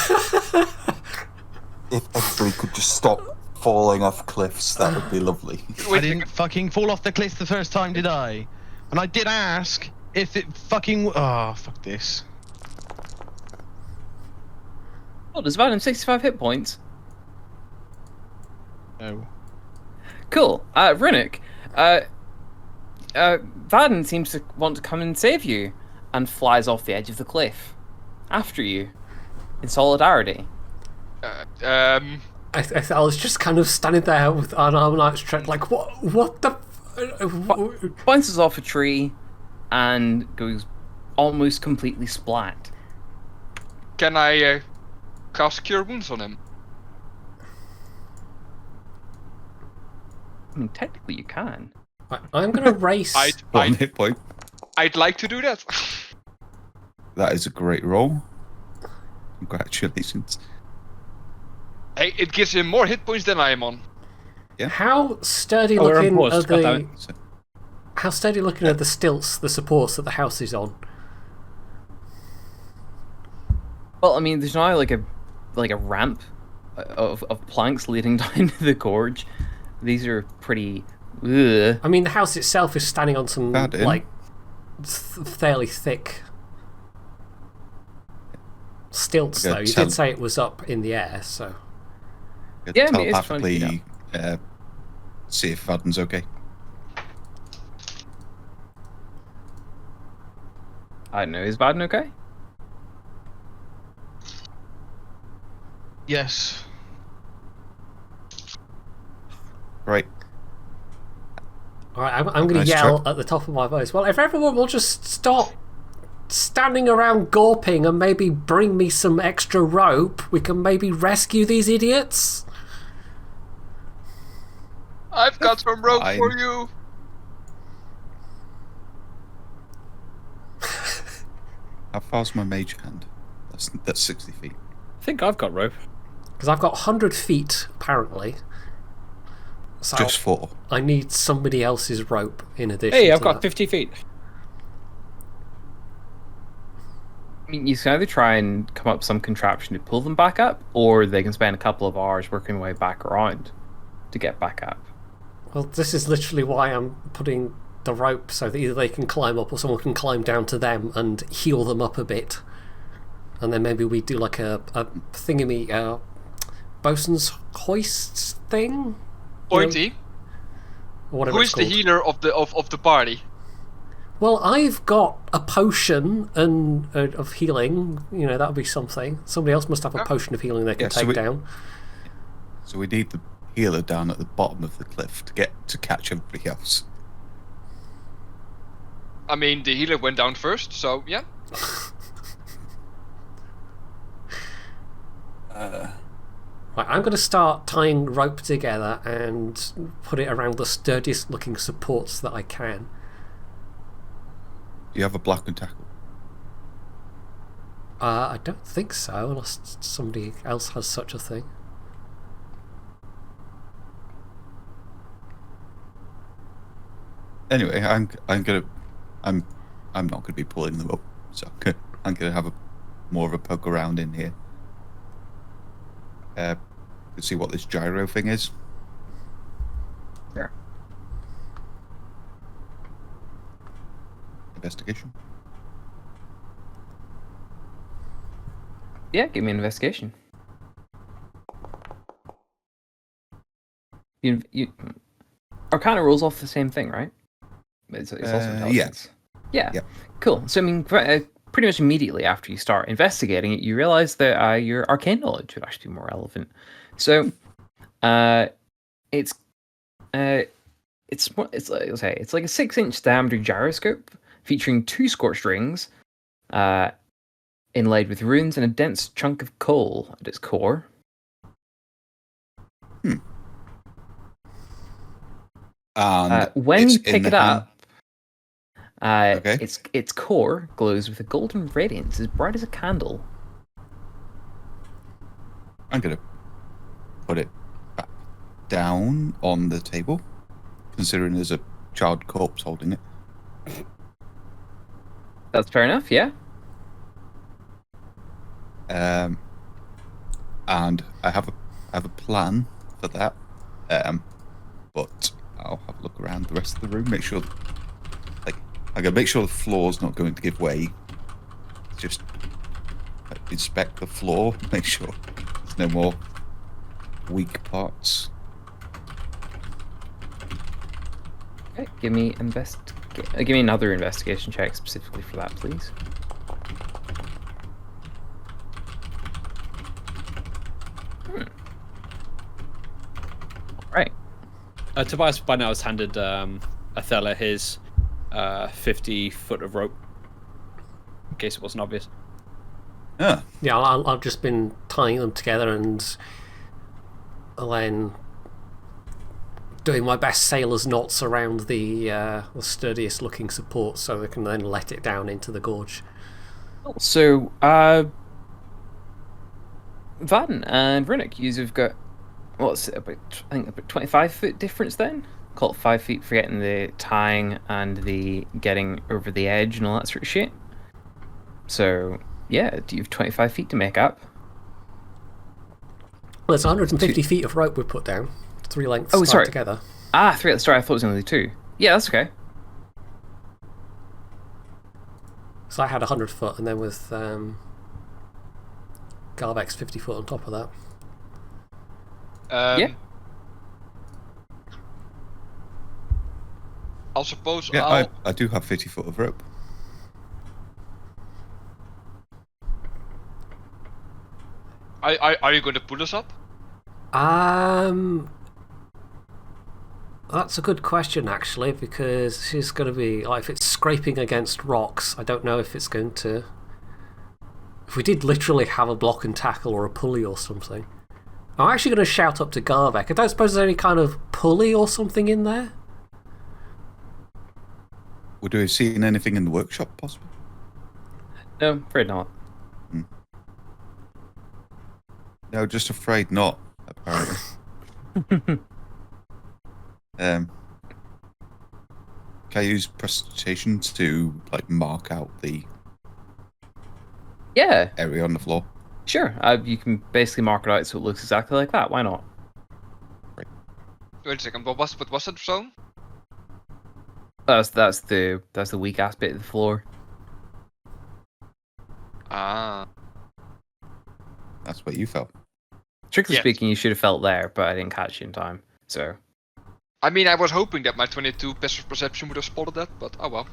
If everybody could just stop falling off cliffs, that would be lovely. I didn't fucking fall off the cliff the first time, did I? And I did ask if it fucking... Oh, fuck this. Oh, does Vaden 65 hit points? No. Cool. Runic, Vaden seems to want to come and save you and flies off the edge of the cliff after you in solidarity. I was just kind of standing there with an arm outstretched, like, what the... Bounces off a tree and goes almost completely splat. Can I cast Cure Wounds on him? I mean, technically you can. I'm going to race... One hit point. I'd like to do that. That is a great roll. Congratulations. Hey, it gives him more hit points than I am on. Yeah. How sturdy Oh, we're on looking pause, are the... goddammit. How sturdy looking are the stilts, the supports that the house is on? Well, I mean, there's now like a ramp of planks leading down to the gorge. These are pretty... Ugh. I mean, the house itself is standing on some, Vaden? like, fairly thick stilts, though. You did say it was up in the air, so... Yeah, I mean, it's fun to telepathically see if Vaden's okay. I don't know, is Vaden okay? Yes. Right. Alright, I'm going to Nice yell trip. at the top of my voice. Well, if everyone will just stop standing around gawping and maybe bring me some extra rope, we can maybe rescue these idiots. I've got some rope Fine. for you. How far's my mage hand? That's 60 feet. I think I've got rope. Because I've got 100 feet, apparently. So Just 4. I need somebody else's rope in addition Hey, to I've got that. 50 feet. I mean, you can either try and come up with some contraption to pull them back up, or they can spend a couple of hours working their way back around to get back up. Well, this is literally why I'm putting the rope so that either they can climb up or someone can climb down to them and heal them up a bit. And then maybe we do like a thingamy, bosun's hoist thing? Pointy, Or whatever who it's is the called. healer of the party? Well, I've got a potion of healing. You know, that would be something. Somebody else must have a potion of healing they can Yeah, so take we- down. So we need the healer down at the bottom of the cliff to catch everybody else. I mean, the healer went down first, so yeah. Right, I'm going to start tying rope together and put it around the sturdiest looking supports that I can. Do you have a block and tackle? I don't think so, unless somebody else has such a thing. Anyway, I'm not gonna be pulling them up, so I'm gonna have more of a poke around in here. To see what this gyro thing is. Sure. Investigation. Yeah, give me an investigation. You Arcana rolls off the same thing, right? It's also intelligence. Yeah. Yep. Cool. So I mean, pretty much immediately after you start investigating it, you realize that your arcane knowledge would actually be more relevant. So, it's like a 6-inch diameter gyroscope featuring 2 scorched rings, inlaid with runes and a dense chunk of coal at its core. And when it's you pick in it the hand. up, Okay. its core glows with a golden radiance as bright as a candle. I'm gonna put it back down on the table, considering there's a charred corpse holding it. That's fair enough, yeah. And I have a plan for that. But I'll have a look around the rest of the room, make sure, I gotta make sure the floor's not going to give way. Just inspect the floor, make sure there's no more weak parts. Okay, give me another investigation check specifically for that, please. Right. Tobias by now has handed Athela his 50 foot of rope, in case it wasn't obvious. Ah, Yeah, I've just been tying them together and then doing my best sailor's knots around the sturdiest looking support so they can then let it down into the gorge. So, Vaden and Runic, you've got, what's it, about 25 foot difference then? Call it 5 feet for getting the tying and the getting over the edge and all that sort of shit. So, yeah, do you have 25 feet to make up? Well, there's 150 feet of rope we put down. 3 lengths tied sorry. together. 3 at the start, I thought it was only 2. Yeah, that's okay. So I had 100 foot, and then with Garbeck's 50 foot on top of that. Yeah. I'll suppose yeah, I do have 50 foot of rope. Are you going to pull us up? That's a good question, actually, because she's going to be, like, if it's scraping against rocks, I don't know if it's going to... If we did literally have a block and tackle or a pulley or something. I'm actually going to shout up to Garbeck. I don't suppose there's any kind of pulley or something in there? Would we have seen anything in the workshop, possibly? No, afraid not. No, just afraid not, apparently. Can I use prestidigitation to, like, mark out the Yeah, area on the floor? sure. You can basically mark it out so it looks exactly like that. Why not? Wait a second. What was that zone? That's the weak-ass bit of the floor. Ah. That's what you felt. Strictly Yes. speaking, you should have felt there, but I didn't catch you in time. So, I mean, I was hoping that my 22 passive perception would have spotted that, but oh well.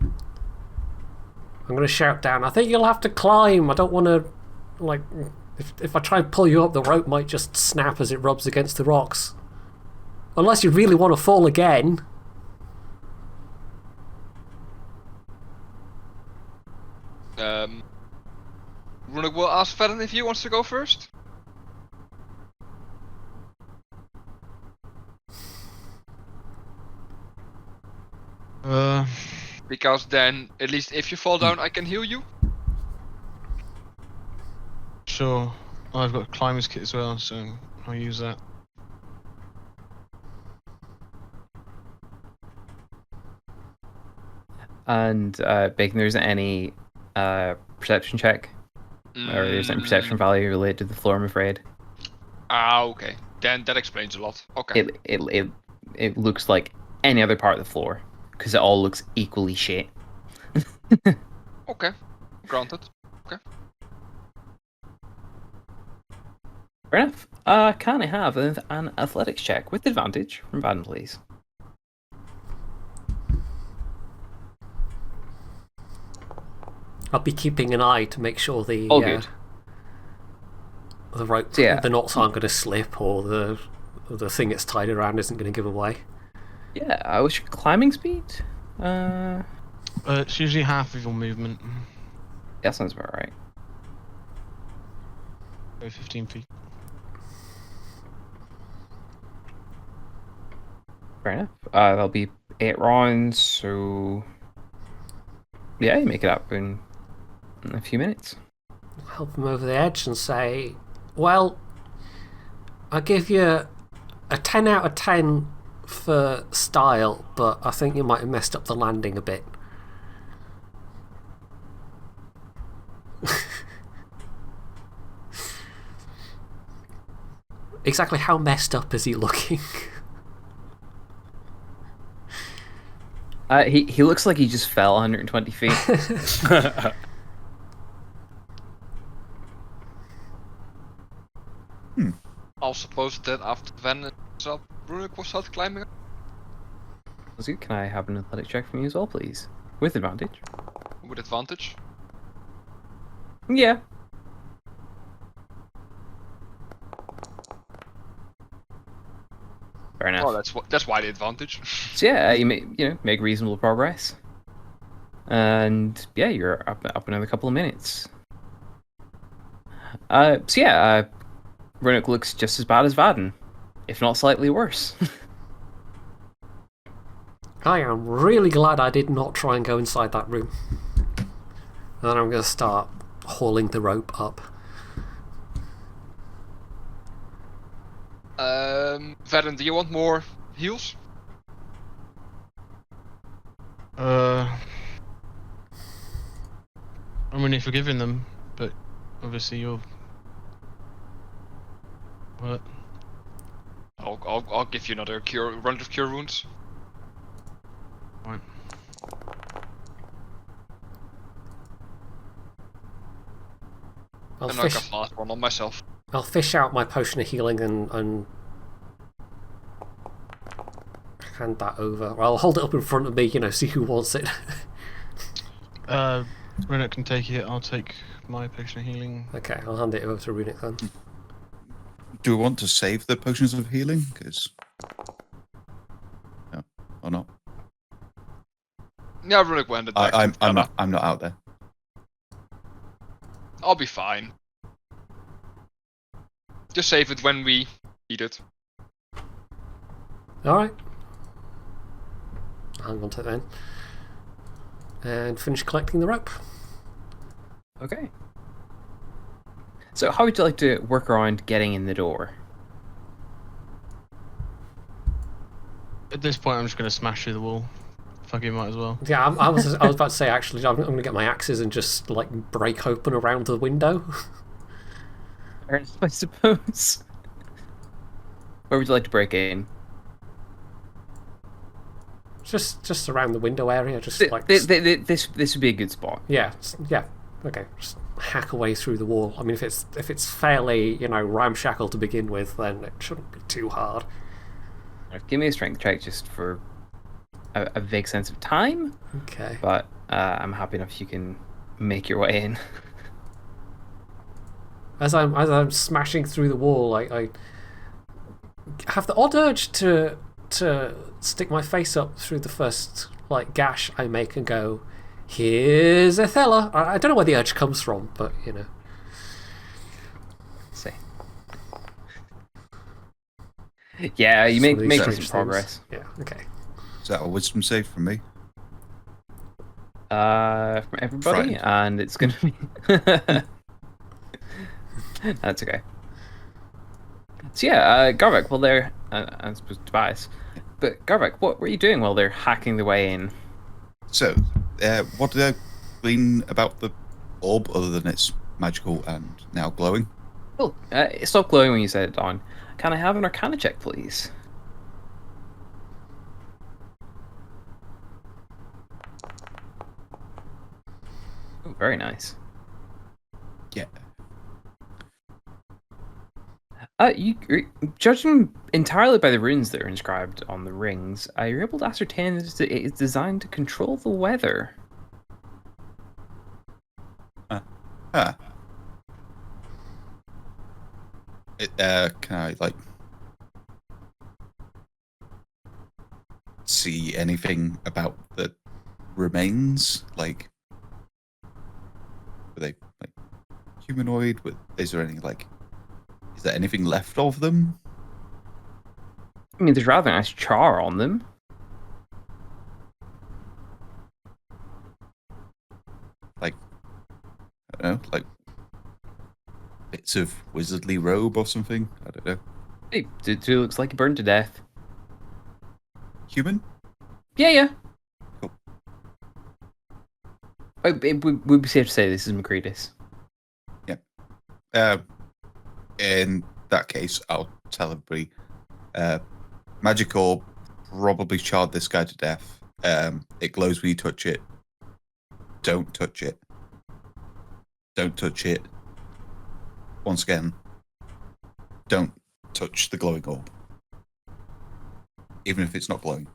I'm going to shout down, I think you'll have to climb. I don't want to, like, if I try and pull you up, the rope might just snap as it rubs against the rocks. Unless you really want to fall again. Runic will ask Vaden if he wants to go first. Because then, at least if you fall down, I can heal you. Sure. I've got a climber's kit as well, so I'll use that. and Bacon, there isn't any perception check, or there isn't perception value related to the floor, I'm afraid. Ah, okay. Then that explains a lot. Okay. It looks like any other part of the floor. because it all looks equally shit. Okay, granted. Okay. Fair enough. Can I have an athletics check with advantage from Baden, please? I'll be keeping an eye to make sure the All good. the rope, Yeah. the knots aren't going to slip, or the thing it's tied around isn't going to give away. Yeah, what's your climbing speed? It's usually half of your movement. That sounds about right. So 15 feet. Fair enough. That'll be 8 rounds, so yeah, you make it up in a few minutes. Help him over the edge and say, well, I'll give you a 10 out of 10 for style, but I think you might have messed up the landing a bit. Exactly how messed up is he looking? He looks like he just fell 120 feet. I'll suppose that after Van is up, Runic was out climbing. Can I have an athletic check from you as well, please? With advantage. With advantage. Yeah. Fair enough. Oh, that's why the advantage. So yeah, you make reasonable progress, and yeah, you're up another couple of minutes. So yeah, Runic looks just as bad as Vaden, if not slightly worse. I am really glad I did not try and go inside that room. And then I'm going to start hauling the rope up. Vaden, do you want more heals? I mean, if you're giving them, but obviously you're. What? I'll give you another round of cure wounds. Fine. I'll And I fish, got last one on myself. I'll fish out my potion of healing and hand that over. Or I'll hold it up in front of me, see who wants it. Runic can take it. I'll take my potion of healing. Okay, I'll hand it over to Runic then. Do we want to save the potions of healing? Because no, or not? Yeah, Runic went. I'm not out there. I'll be fine. Just save it when we need it. Alright. Hang on to it then. And finish collecting the rope. Okay. So how would you like to work around getting in the door? At this point, I'm just going to smash through the wall. Fucking might as well. Yeah, I was about to say, actually, I'm going to get my axes and just, break open around the window. I suppose. Where would you like to break in? Just around the window area, just This would be a good spot. yeah, okay, just hack away through the wall. I mean, if it's fairly ramshackle to begin with, then it shouldn't be too hard. Give me a strength check just for a vague sense of time. Okay. But I'm happy enough you can make your way in. As I'm smashing through the wall, I have the odd urge to stick my face up through the first gash I make and go, "Here's Athela." I don't know where the urge comes from, but See. Yeah, you make strange some things. progress. Yeah. Okay. Is that a wisdom save from me? From everybody, Frightened. and it's gonna be. That's okay. So yeah, Garvek, while they're, I'm supposed to Tobias, but Garvek, what were you doing while they're hacking their way in? So, what did I glean about the orb other than it's magical and now glowing? Cool. It stopped glowing when you set it down. Can I have an Arcana check, please? very nice. Yeah. Judging entirely by the runes that are inscribed on the rings, you're able to ascertain that it's designed to control the weather. Huh. Can I see anything about the remains? Like, were they humanoid? Is there any is there anything left of them? I mean, there's rather nice char on them. I don't know, bits of wizardly robe or something? I don't know. It looks like he burned to death. Human? Yeah. Cool. It would be safe to say this is Macretus. Yeah. In that case, I'll tell everybody. Magic orb probably charred this guy to death. It glows when you touch it. Don't touch it. Don't touch it. Once again, don't touch the glowing orb. Even if it's not glowing.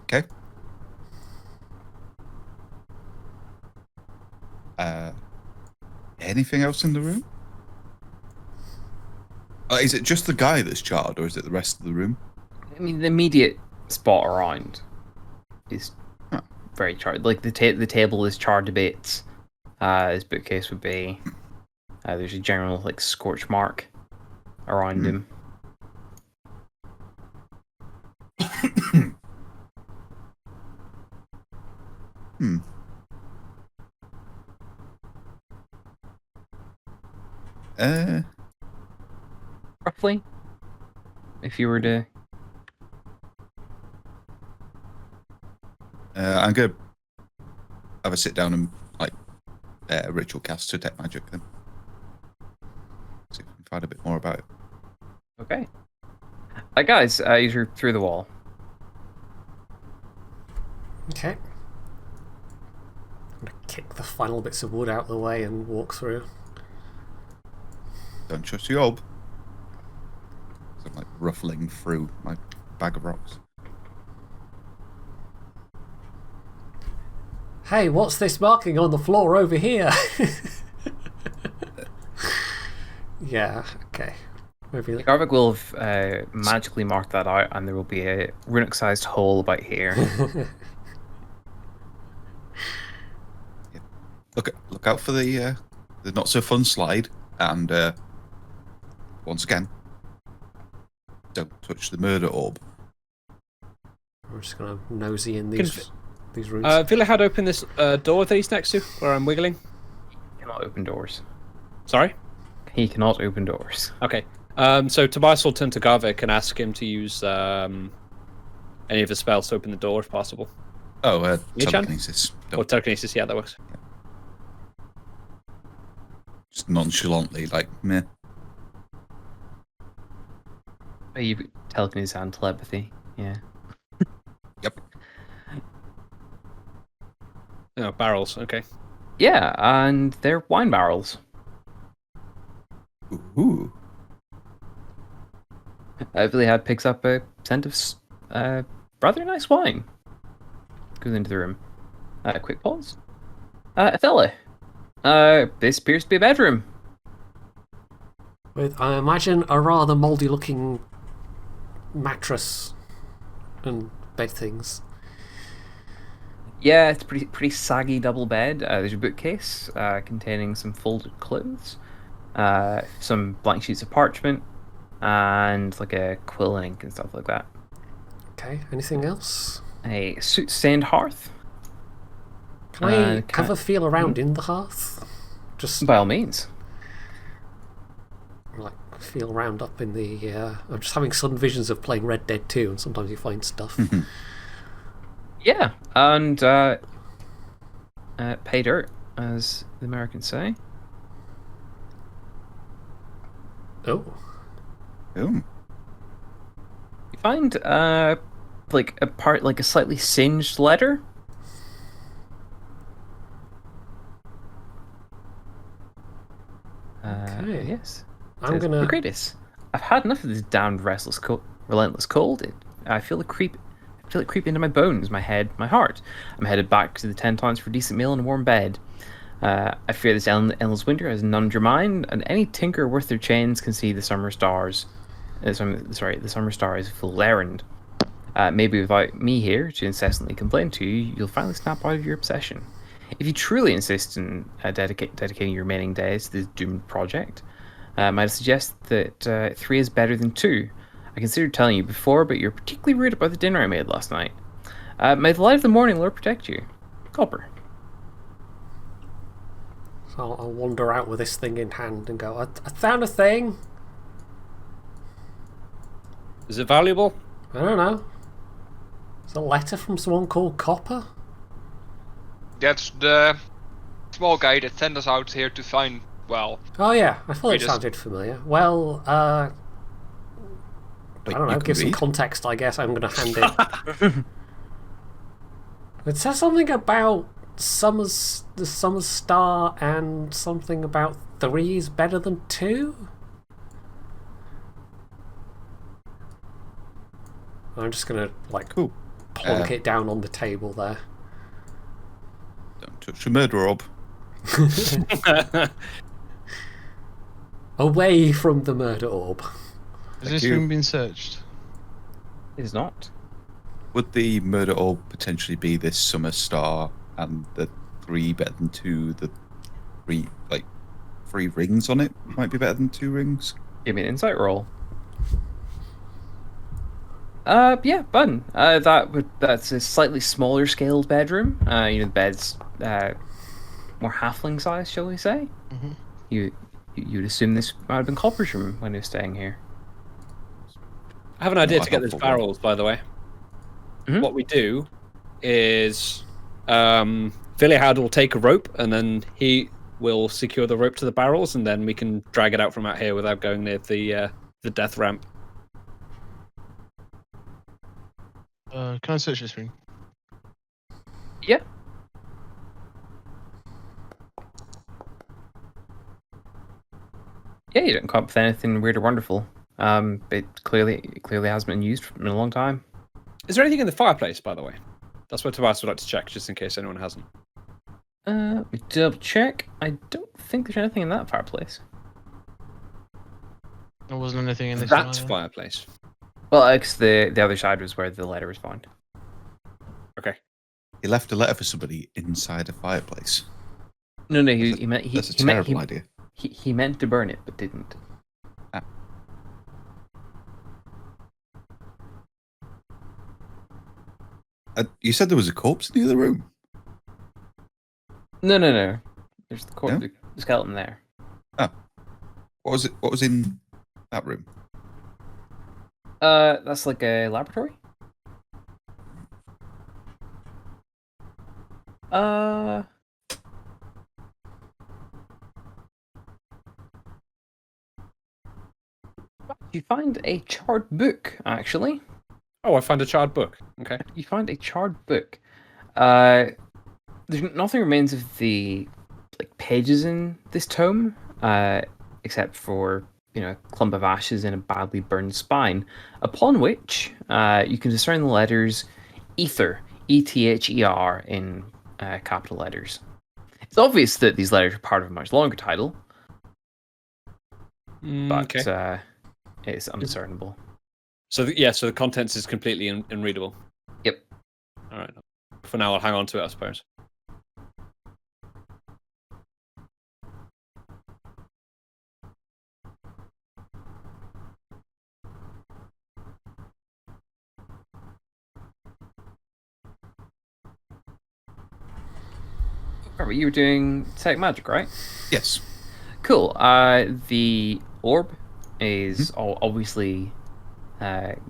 Okay. Anything else in the room? Is it just the guy that's charred, or is it the rest of the room? I mean, the immediate spot around is very charred. Like the table is charred to bits. His bookcase would be. There's a general scorch mark around him. Roughly, if you were to. I'm gonna have a sit down and ritual cast detect magic then. See if we can find a bit more about it. Okay. Guys, you're through the wall. Okay. I'm gonna kick the final bits of wood out of the way and walk through. Don't trust your orb. So I'm ruffling through my bag of rocks. Hey, what's this marking on the floor over here? Yeah, okay. Maybe. Garvik will have magically marked that out, and there will be a runic-sized hole about here. Yeah. Look out for the not so fun slide, and once again, don't touch the murder orb. We're just gonna nosy in these rooms. Villa had opened this door that he's next to, where I'm wiggling. He cannot open doors. Sorry? He cannot open doors. Okay. So Tobias will turn to Garvik and ask him to use any of his spells to open the door if possible. Oh, telekinesis. Or telekinesis, yeah, that works. Just nonchalantly, meh. Oh, you telekinesis and telepathy, yeah. Yep. Oh, barrels, okay. Yeah, and they're wine barrels. Ooh. Viliad picks up a scent of rather nice wine. Goes into the room. Quick pause. Fella, this appears to be a bedroom. With, I imagine, a rather mouldy-looking mattress and bed things. Yeah, it's pretty saggy double bed. There's a bookcase containing some folded clothes, some blank sheets of parchment, and a quill and ink and stuff like that. Okay, anything else? A soot-stained hearth. Can I have a feel around in the hearth? Just by all means. Feel around up in the. I'm just having sudden visions of playing Red Dead 2, and sometimes you find stuff. Yeah, and pay dirt, as the Americans say. Oh. Ooh. You find like a slightly singed letter. Okay. Yes. I'm Says, gonna. Lucretus, I've had enough of this damned relentless cold. I feel it creep into my bones, my head, my heart. I'm headed back to the 10 towns for a decent meal and a warm bed. I fear this endless winter has numbed your mind, and any tinker worth their chains can see the summer stars. The summer stars full errand. Maybe without me here to incessantly complain to you, you'll finally snap out of your obsession. If you truly insist on dedicating your remaining days to this doomed project, might I suggest that 3 is better than 2. I considered telling you before, but you're particularly rude about the dinner I made last night. May the light of the morning Lord protect you. Copper. So I'll wander out with this thing in hand and go, I found a thing. Is it valuable? I don't know. It's a letter from someone called Copper. That's the small guy that sent us out here to find, well... Oh yeah, I thought it Readers. sounded familiar. Well, I Wait, don't know, you give can some read? context, I guess. I'm going to hand it. It says something about the summer star and something about 3 is better than 2? I'm just going to, like, Cool. plonk it down on the table there. Don't touch the murder orb. Away from the murder orb. Has this you. room been searched? It is not. Would the murder orb potentially be this summer star and the 3 better than 2? The 3 rings on it might be better than 2 rings. Give me an insight roll. Yeah, button. That's a slightly smaller scaled bedroom. The bed's more halfling size, shall we say? Mm-hmm. You'd assume this might have been Copper's room when he was staying here. I have an idea Not to get those helpful, barrels, by the way. Mhm. What we do is Howard will take a rope and then he will secure the rope to the barrels and then we can drag it out from out here without going near the death ramp. Can I search this room? Yeah. Yeah, you didn't come up with anything weird or wonderful. It clearly has been used in a long time. Is there anything in the fireplace, by the way? That's what Tobias would like to check, just in case anyone hasn't. We double check. I don't think there's anything in that fireplace. There wasn't anything in this one That either. fireplace. Well, because the other side was where the letter was found. Okay. He left a letter for somebody inside a fireplace. No, he meant That's a terrible idea. He meant to burn it, but didn't. You said there was a corpse in the other room. No. There's No? the skeleton there. What was it? What was in that room? That's like a laboratory. You find a charred book, actually. Oh, I found a charred book. Okay. You find a charred book. There's nothing remains of the pages in this tome, except for a clump of ashes and a badly burned spine, upon which you can discern the letters Ether, E-T-H-E-R, in capital letters. It's obvious that these letters are part of a much longer title, but Okay. it's undiscernible. So the contents is completely unreadable. Yep. All right. For now, I'll hang on to it, I suppose. Remember, you were doing detect magic, right? Yes. Cool. The orb is obviously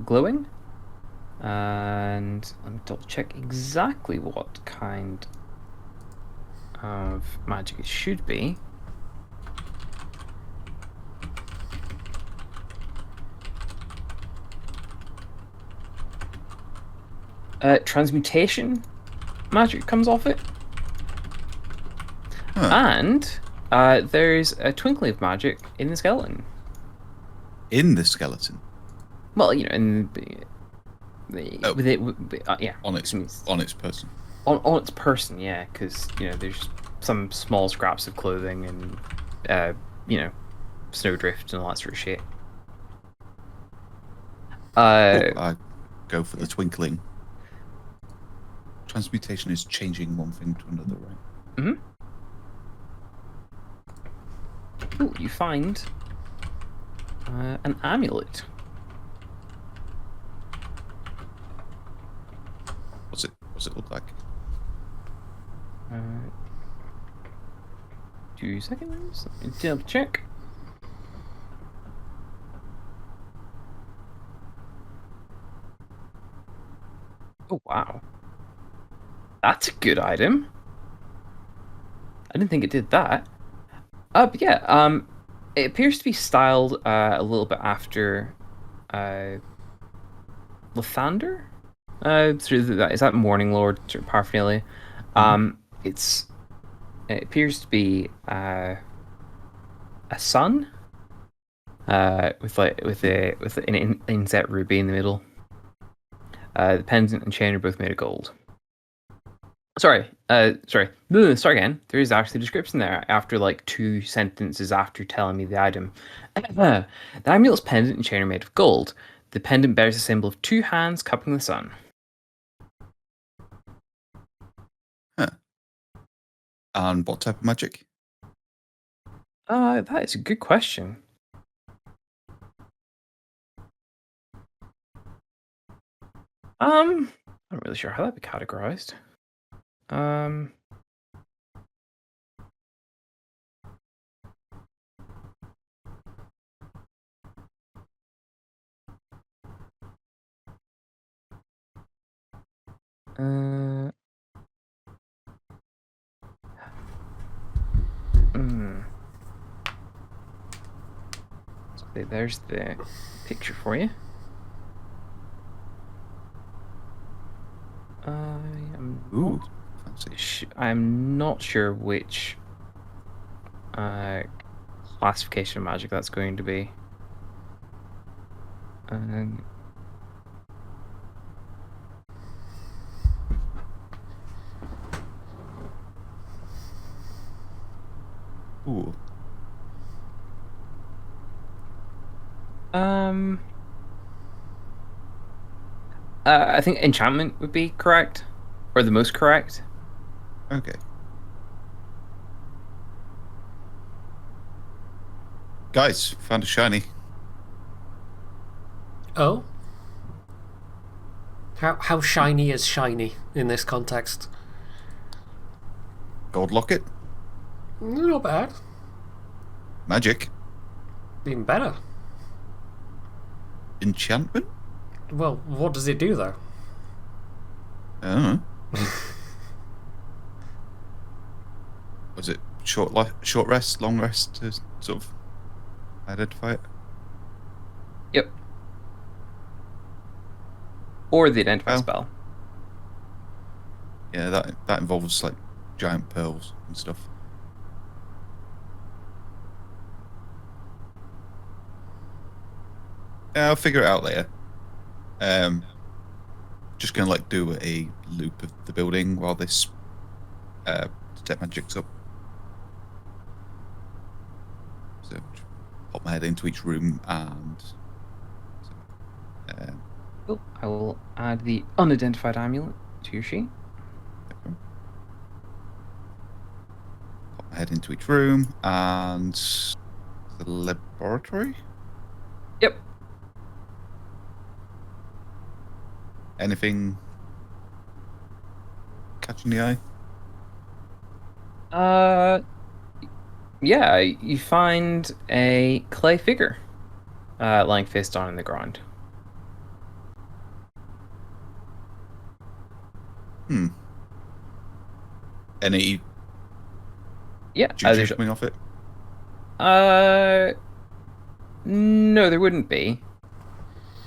glowing, and let me double check exactly what kind of magic it should be. Transmutation magic comes off it. Huh. And there's a twinkling of magic in the skeleton. In the skeleton. Well, in with it, yeah. On its person. On its person, yeah, because there's some small scraps of clothing and snowdrift and all that sort of shit. I go for the twinkling. Transmutation is changing one thing to another, right? Mm-hmm. Ooh, you find an amulet. What's it look like? 2 seconds. Let me double check. Oh wow, that's a good item. I didn't think it did that. But yeah, it appears to be styled a little bit after Lathander. Is that Morning Lord sort of paraphernalia? It appears to be a sun with an inset ruby in the middle. The pendant and chain are both made of gold. Sorry. Start again. There is actually a description there after like 2 sentences after telling me the item. The amulet's pendant and chain are made of gold. The pendant bears a symbol of 2 hands cupping the sun. Huh. And what type of magic? That is a good question. I'm not really sure how that'd be categorized. So there's the picture for you. Ooh, fancy. I'm not sure which classification of magic that's going to be. Ooh. I think enchantment would be correct, or the most correct. Okay. Guys, found a shiny. Oh? How shiny is shiny in this context? Gold locket. Not bad. Magic. Even better. Enchantment? Well, what does it do, though? I don't know. Was it short rest, long rest to sort of identify it? Yep. Or the identify Oh. spell. Yeah, that involves like giant pearls and stuff. Yeah, I'll figure it out later. Just gonna like do a loop of the building while this detect magic's up. So pop my head into each room and Cool. I will add the unidentified amulet to your sheet. pop my head into each room and the laboratory. Yep. Anything catching the Uh, eye? yeah, you find a clay figure lying face down on the ground. Any Yeah, juices coming off it? No, there wouldn't be.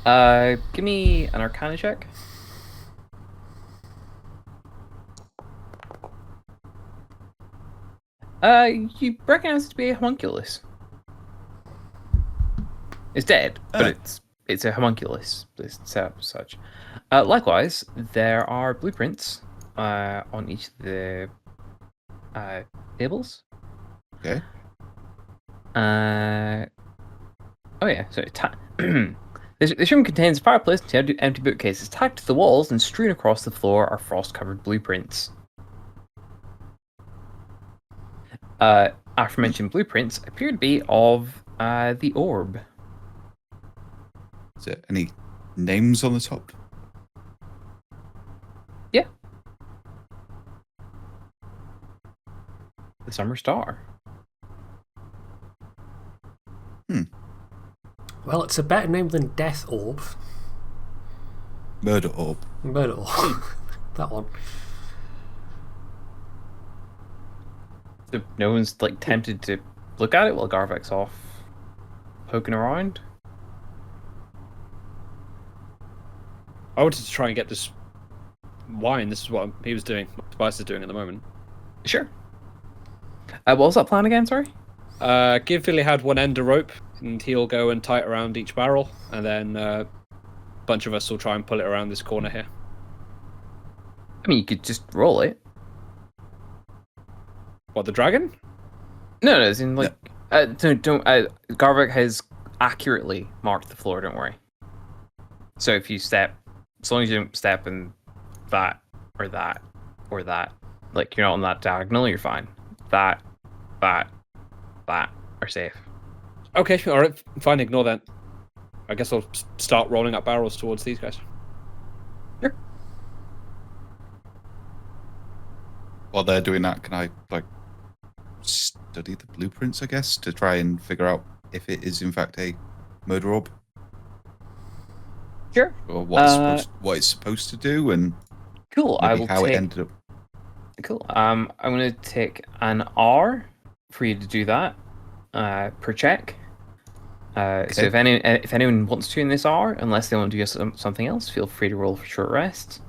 Give me an Arcana check. You recognize it to be a homunculus. It's dead, but it's a homunculus. It's set up as such. Likewise, there are blueprints on each of the tables. Okay. Oh yeah, so this room contains a fireplace and two empty bookcases. Tacked to the walls and strewn across the floor are frost-covered blueprints. Aforementioned blueprints appear to be of the orb. Is there any names on the top? Yeah. The Summer Star. Well, it's a better name than Death Orb. Murder Orb. Murder Orb. That one. So no one's tempted to look at it while Garvik's off poking around. I wanted to try and get this wine. This is what he was doing. What Tobias is doing at the moment. Sure. What was that plan again? Sorry. Give Villyhad one end of rope, and he'll go and tie it around each barrel, and then a bunch of us will try and pull it around this corner here. I mean, you could just roll it. What, the dragon? No, as in don't. Garvik has accurately marked the floor. Don't worry. So if you step, as long as you don't step in that or that or that, you're not on that diagonal, you're fine. That are safe. Okay, all right, fine. Ignore that. I guess I'll start rolling up barrels towards these guys. Sure. While they're doing that, can I study the blueprints, I guess, to try and figure out if it is in fact a murder orb? Sure. Or what it's supposed to do, and cool. maybe how it ended up. Cool. I'm going to take an R for you to do that per check. Okay. So if anyone wants to in this R, unless they want to do something else, feel free to roll for short rests.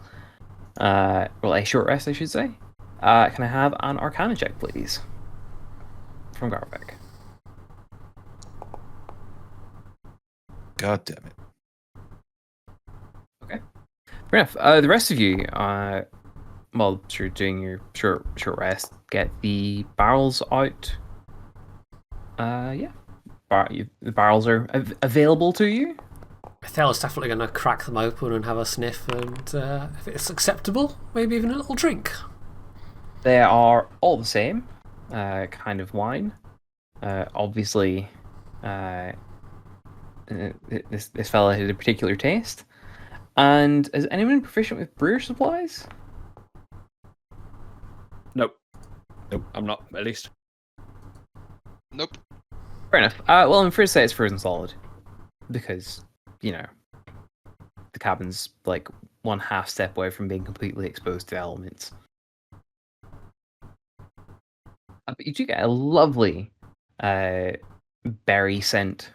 Roll a short rest, I should say. Can I have an Arcana check, please? From Garvik. God damn it. Okay. Fair enough. The rest of you, while you're doing your short rest, get the barrels out. Yeah. The barrels are available to you. Thel's definitely going to crack them open and have a sniff, and if it's acceptable, maybe even a little drink. They are all the same kind of wine. Obviously, this fella had a particular taste. And is anyone proficient with brewer supplies? Nope. Nope. I'm not, at least. Nope. Fair enough. Well, I'm first say it's frozen solid. Because, the cabin's one half step away from being completely exposed to elements. But you do get a lovely berry scent.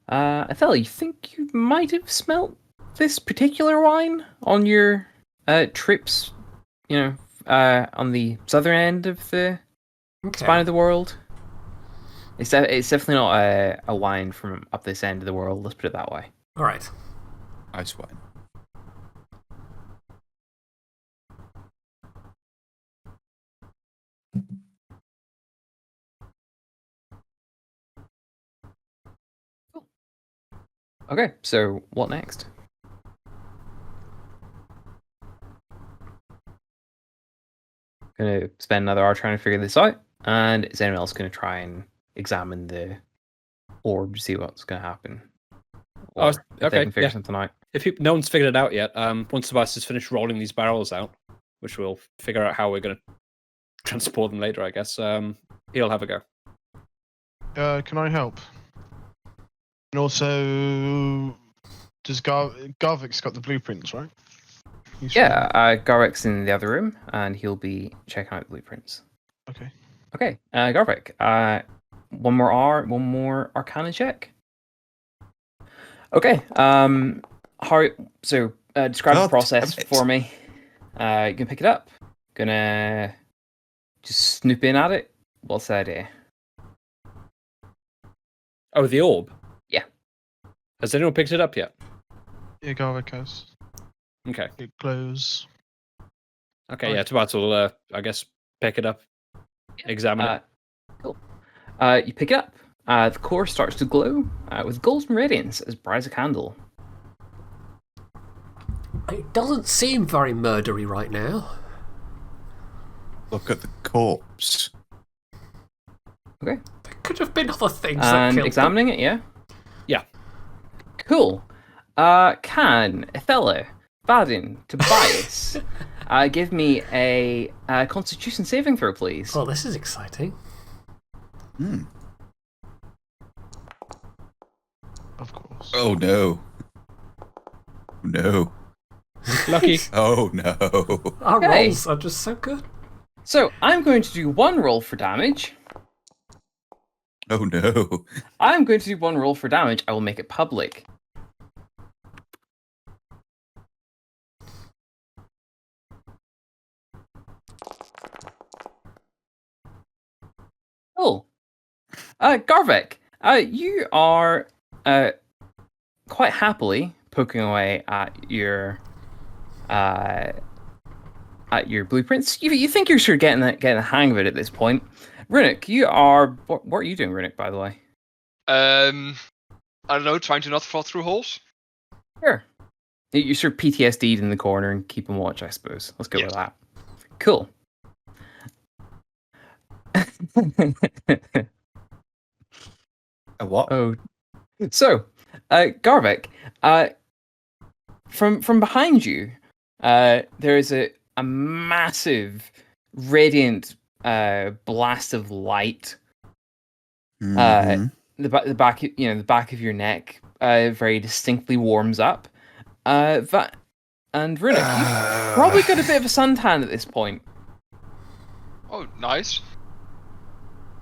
Athel, you think you might have smelt this particular wine on your trips, on the southern end of the spine of the world? It's definitely not a wine from up this end of the world, let's put it that way. Alright. Icewind. Okay, so what next? Gonna spend another hour trying to figure this out, and is anyone else gonna try and examine the orb to see what's gonna happen? Or if they can figure something out. If no one's figured it out yet, once Tobias has finished rolling these barrels out, which we'll figure out how we're going to transport them later, I guess, he'll have a go. Can I help? And also, does Garvik's got the blueprints, right? Yeah, Garvik's in the other room, and he'll be checking out the blueprints. Okay. Okay, Garvik, one more Arcana check. Okay, describe the process for me. You can pick it up. Gonna just snoop in at it. What's the idea? Oh, the orb? Yeah. Has anyone picked it up yet? Yeah, Garvik has. Okay. It glows. Okay, yeah, Tabats will, I guess, pick it up, examine it. Cool. You pick it up. The core starts to glow with golden radiance as bright as a candle. It doesn't seem very murdery right now. Look at the corpse. Okay. There could have been other things that And killed examining it, yeah? Yeah. Cool. Can Ethella, Vadin, Tobias give me a Constitution saving throw, please? Well, this is exciting. Hmm. Of course. Oh no. No. Lucky. Oh no. Our Okay. rolls are just so good. So I'm going to do one roll for damage. Oh no. I'm going to do one roll for damage. I will make it public. Cool. Garvik, you are quite happily poking away at your blueprints. You think you're sort of getting the hang of it at this point. Runic, you are. What are you doing, Runic? By the way. I don't know, trying to not fall through holes. Sure. You're sort of PTSD'd in the corner and keeping watch, I suppose. Let's go Yeah. with that. Cool. A what? Oh, so, Garvik, from behind you, there is a massive, radiant blast of light. Mhm. The back, the back of your neck, very distinctly warms up. And Runic, you've probably got a bit of a suntan at this point. Oh, nice.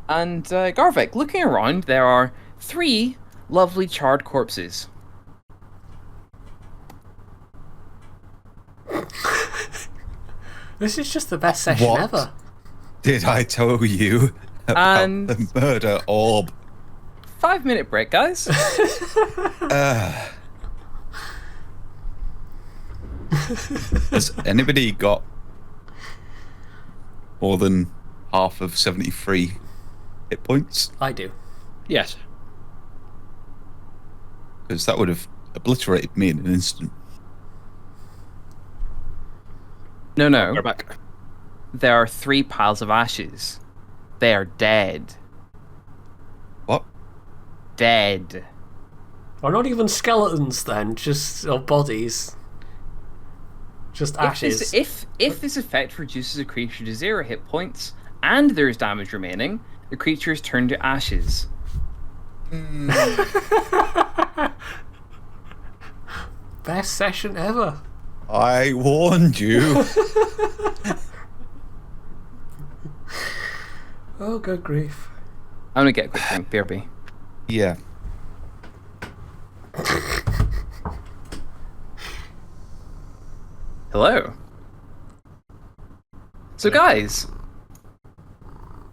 And Garvik, looking around, there are 3 lovely charred corpses. This is just the best session What? ever. Did I tell you about And- the murder orb? 5-minute break, guys. Has anybody got more than half of 73 hit points? I do. Yes. Because that would have obliterated me in an instant. No. We're back. There are 3 piles of ashes. They are dead. What? Dead. Or not even skeletons then, just or bodies. Just ashes. If this effect reduces a creature to 0 hit points and there is damage remaining, the creature is turned to ashes. Best session ever. I warned you. Oh, good grief. I'm gonna get a quick drink. BRB. Yeah. Hello. So guys,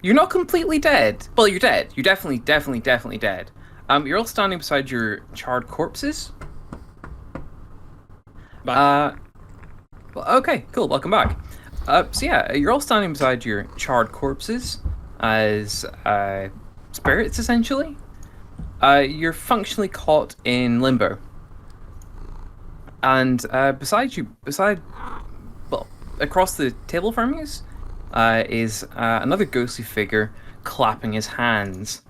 you're not completely dead. Well, you're dead. You're definitely dead. You're all standing beside your charred corpses. Back. Well, okay, cool. Welcome back. So yeah, you're all standing beside your charred corpses as spirits, essentially. You're functionally caught in limbo. And across the table from you, is another ghostly figure clapping his hands,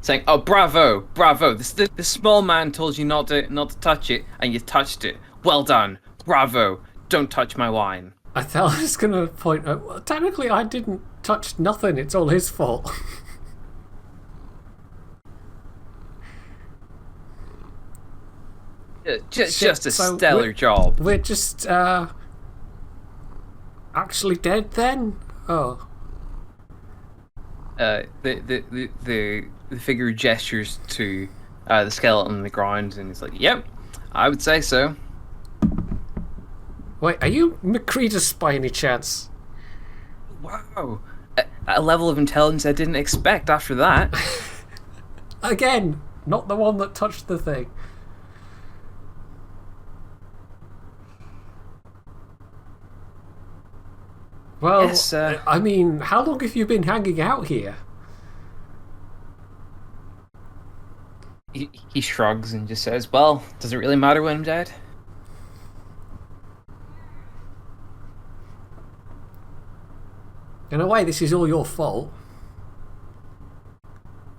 saying, "Oh, bravo! This small man told you not to touch it, and you touched it. Well done, bravo! Don't touch my wine." I thought I was going to point out, well, technically I didn't touch nothing, it's all his fault. Just a so stellar job. We're just, actually dead then? Oh. The figure gestures to the skeleton on the ground, and he's like, "Yep, I would say so." Wait, are you Macretus by any chance? Wow, a level of intelligence I didn't expect after that. Again, not the one that touched the thing. Well, Yes, I mean, how long have you been hanging out here? he shrugs and just says, "Well, does it really matter when I'm dead?" In a way, this is all your fault.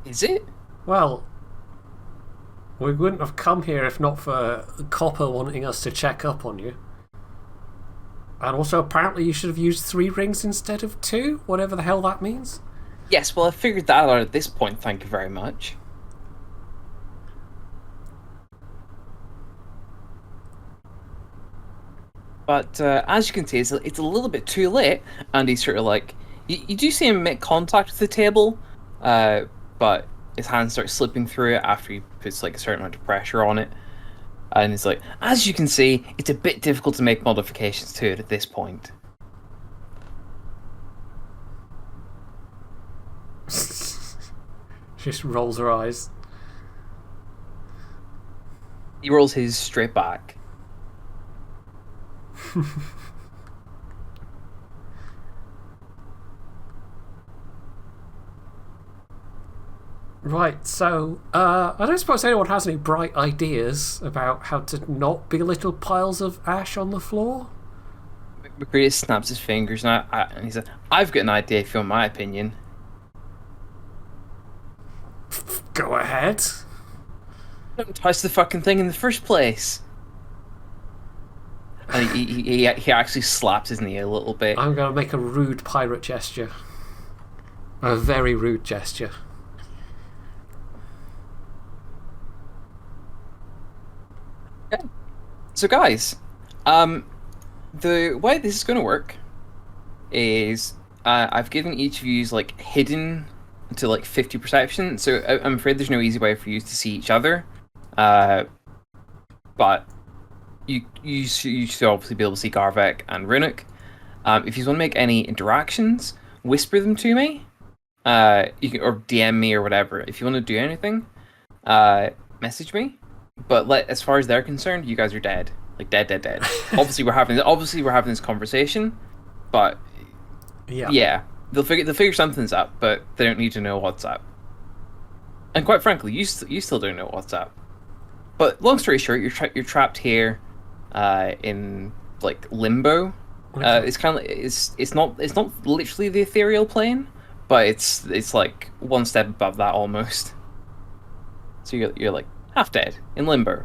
Is it? Well, we wouldn't have come here if not for Copper wanting us to check up on you. And also, apparently, you should have used 3 rings instead of 2, whatever the hell that means. Yes, well, I figured that out at this point, thank you very much. But as you can see, it's a little bit too late, and he's sort of like... You do see him make contact with the table, but his hand starts slipping through it after he puts like a certain amount of pressure on it. And it's like, as you can see, it's a bit difficult to make modifications to it at this point. She just rolls her eyes. He rolls his straight back. Right, so, I don't suppose anyone has any bright ideas about how to not belittle piles of ash on the floor? McCready snaps his fingers and he said, "I've got an idea if you want my opinion." Go ahead. Don't touch the fucking thing in the first place. And he actually slaps his knee a little bit. I'm going to make a rude pirate gesture. A very rude gesture. Okay. So guys, the way this is going to work is I've given each of you like hidden to like 50 perception. So I'm afraid there's no easy way for you to see each other, but you should obviously be able to see Garvek and Runic. If you want to make any interactions, whisper them to me. You can, or DM me or whatever. If you want to do anything, message me. But as far as they're concerned, you guys are dead. Like dead. obviously we're having this conversation, but yeah, they'll figure something's up, but they don't need to know what's up. And quite frankly, you still don't know what's up. But long story short, you're trapped here, in like limbo. It's kind of it's not literally the ethereal plane, but it's like one step above that almost. So you're like half dead in limbo.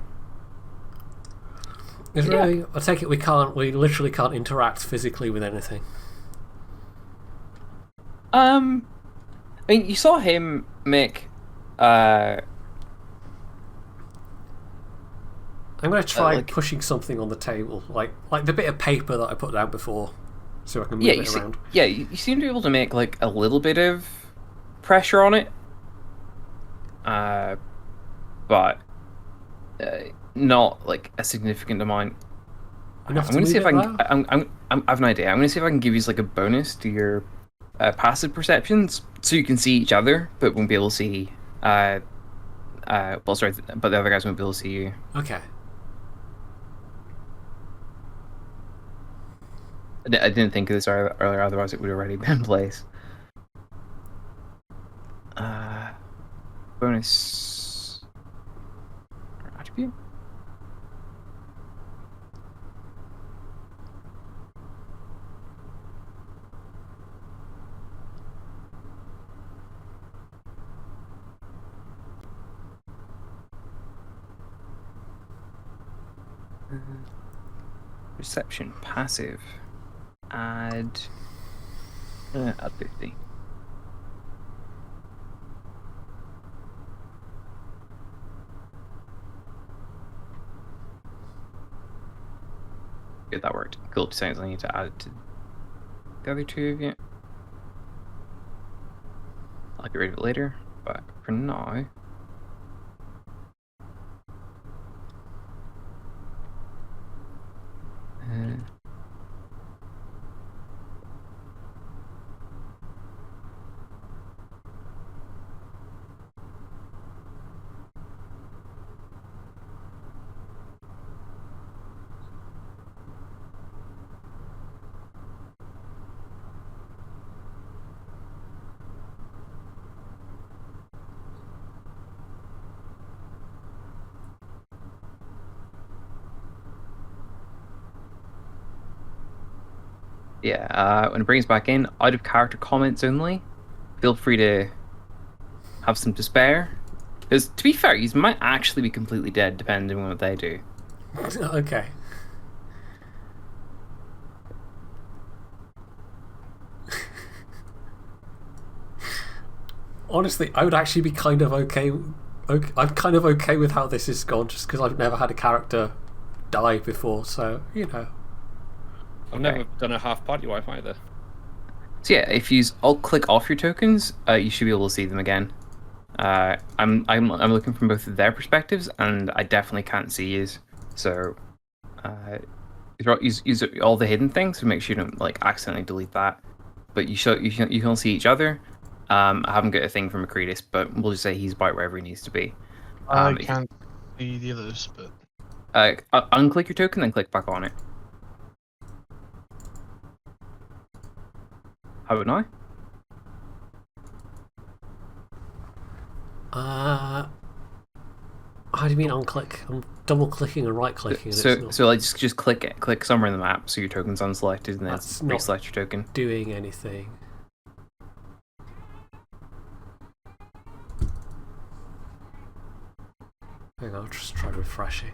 I take it we literally can't interact physically with anything. I mean, you saw him make I'm going to try like, pushing something on the table, like the bit of paper that I put down before, so I can move it around. You seem to be able to make like a little bit of pressure on it, but not like a significant amount. I'm going to see if I can. I have an idea. I'm going to see if I can give you like a bonus to your passive perceptions, so you can see each other, but won't be able to see. But the other guys won't be able to see you. Okay. I didn't think of this earlier, otherwise it would have already been in place. Bonus attribute. Perception passive. Add 50. Good, that worked. Cool. Sounds I need to add it to the other two of you. I'll get rid of it later, but for now. Yeah, when it brings back in, out of character comments only, feel free to have some despair. Because, to be fair, you might actually be completely dead depending on what they do. Okay. Honestly, I would actually be kind of okay. I'm kind of okay with how this is gone, just because I've never had a character die before. So I've never done a half party wipe either. So yeah, if you alt click off your tokens, you should be able to see them again. I'm looking from both of their perspectives, and I definitely can't see yous. So use all the hidden things to make sure you don't like accidentally delete that. But you can all see each other. I haven't got a thing from Acretus, but we'll just say he's about wherever he needs to be. I can't see the others, but Unclick your token, then click back on it. How about now? How do you mean unclick? I'm double clicking and right clicking. So like just click somewhere in the map so your token's unselected, and then That's reselect your token. Doing anything. Hang on, I'll just try refreshing.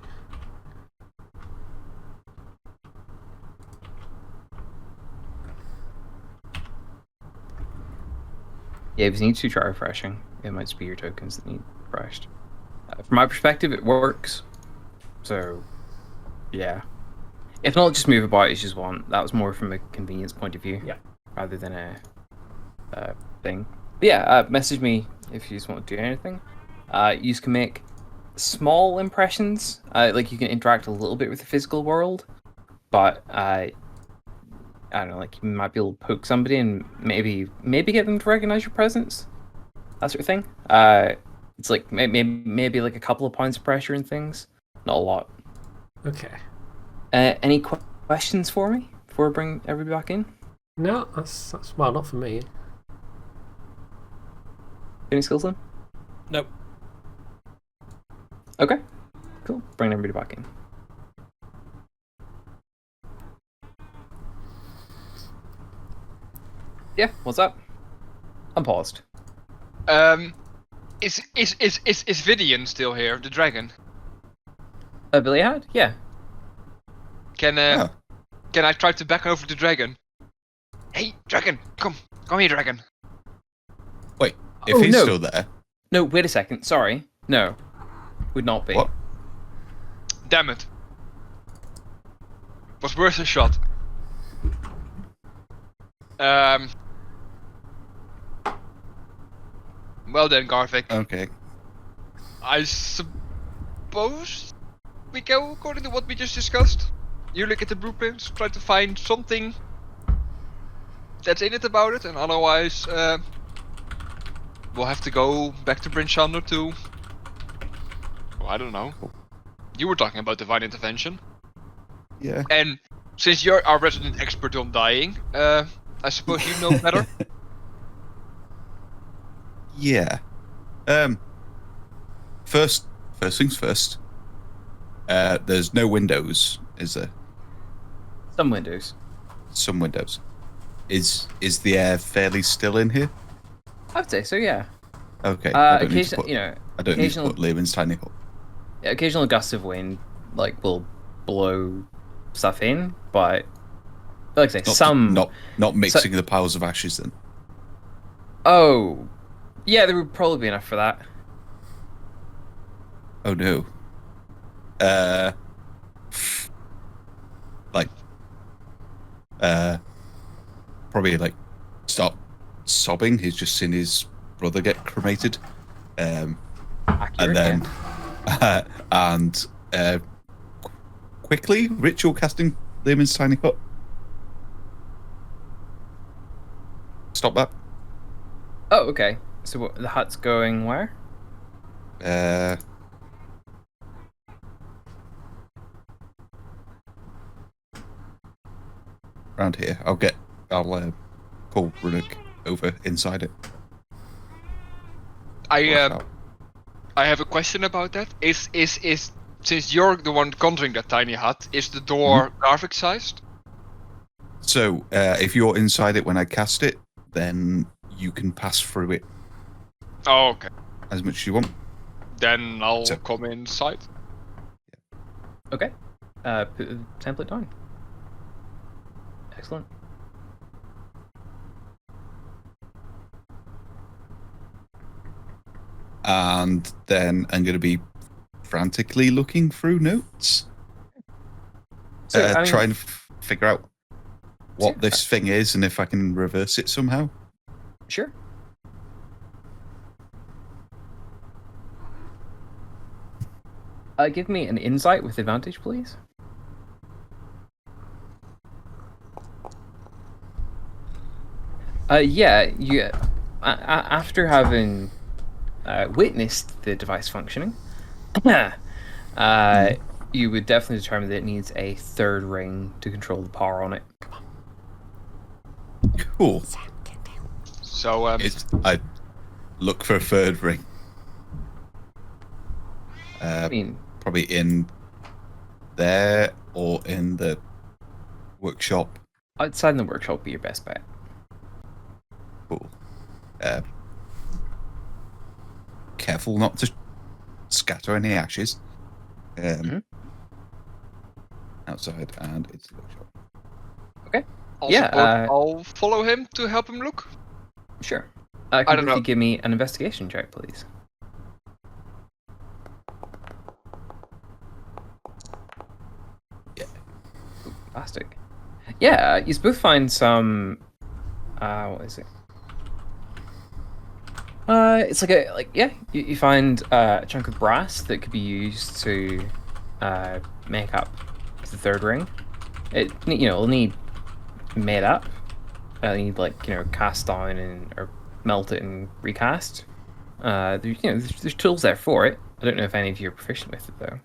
Yeah, if you need to try refreshing, it might just be your tokens that need refreshed. From my perspective, it works. So, yeah. If not, just move about as you want. That was more from a convenience point of view, rather than a thing. But yeah, message me if you just want to do anything. You can make small impressions. Like you can interact a little bit with the physical world, but I don't know, like you might be able to poke somebody and maybe get them to recognize your presence, that sort of thing. It's like maybe like a couple of points of pressure and things, not a lot. Okay. Any questions for me before I bring everybody back in? No, that's well, not for me. Any skills then? Nope. Okay, cool. Bring everybody back in. Yeah, what's up? I'm paused. Is Vidian still here? The dragon? Billy had? Yeah. Can I try to back over the dragon? Hey, dragon, come here, dragon. Wait, if he's no. still there. No, wait a second. Sorry. No, would not be. What? Damn it. Was worth a shot. Well then, Garvik. Okay. I suppose we go according to what we just discussed. You look at the blueprints, try to find something that's in it about it, and otherwise, we'll have to go back to Bryn Shander to... Well, I don't know. You were talking about divine intervention. Yeah. And since you're our resident expert on dying, I suppose you know better? Yeah. First things first. There's no windows, is there? Some windows. Some windows. Is the air fairly still in here? I would say so, yeah. Okay. I don't need to occasional put Lehman's tiny hut. occasional gusts of wind like will blow stuff in, but like I say, not mixing the piles of ashes then. Oh, yeah, there would probably be enough for that. Oh no. Probably like stop sobbing. He's just seen his brother get cremated. Accurate, and then quickly ritual casting Lehman's tiny hut. Stop that. Oh, okay. So the hut's going where? Around here. I'll pull Runuk over inside it. I have a question about that. Is since you're the one conjuring that tiny hut, is the door Garvik sized? So, if you're inside it when I cast it, then you can pass through it Oh, okay. as much as you want. Then I'll So- come inside. Okay. Put the template down. Excellent. And then I'm going to be frantically looking through notes. So, I mean, trying to figure out what Yeah. this thing is and if I can reverse it somehow. Sure. Give me an insight with advantage, please. Yeah, you after having witnessed the device functioning, you would definitely determine that it needs a third ring to control the power on it. Cool. So, I look for a third ring. I mean, Probably in there or in the workshop. outside in the workshop would be your best bet. Cool. Careful not to scatter any ashes. Outside and it's the workshop. I'll Yeah, suppose I'll follow him to help him look. Sure. I Can don't both of know. you give me an investigation check, please? Yeah. Fantastic. Yeah, you both find some. What is it? It's you find a chunk of brass that could be used to make up the third ring. It'll need made up. It'll need cast down or melt it and recast. There's tools there for it. I don't know if any of you are proficient with it though.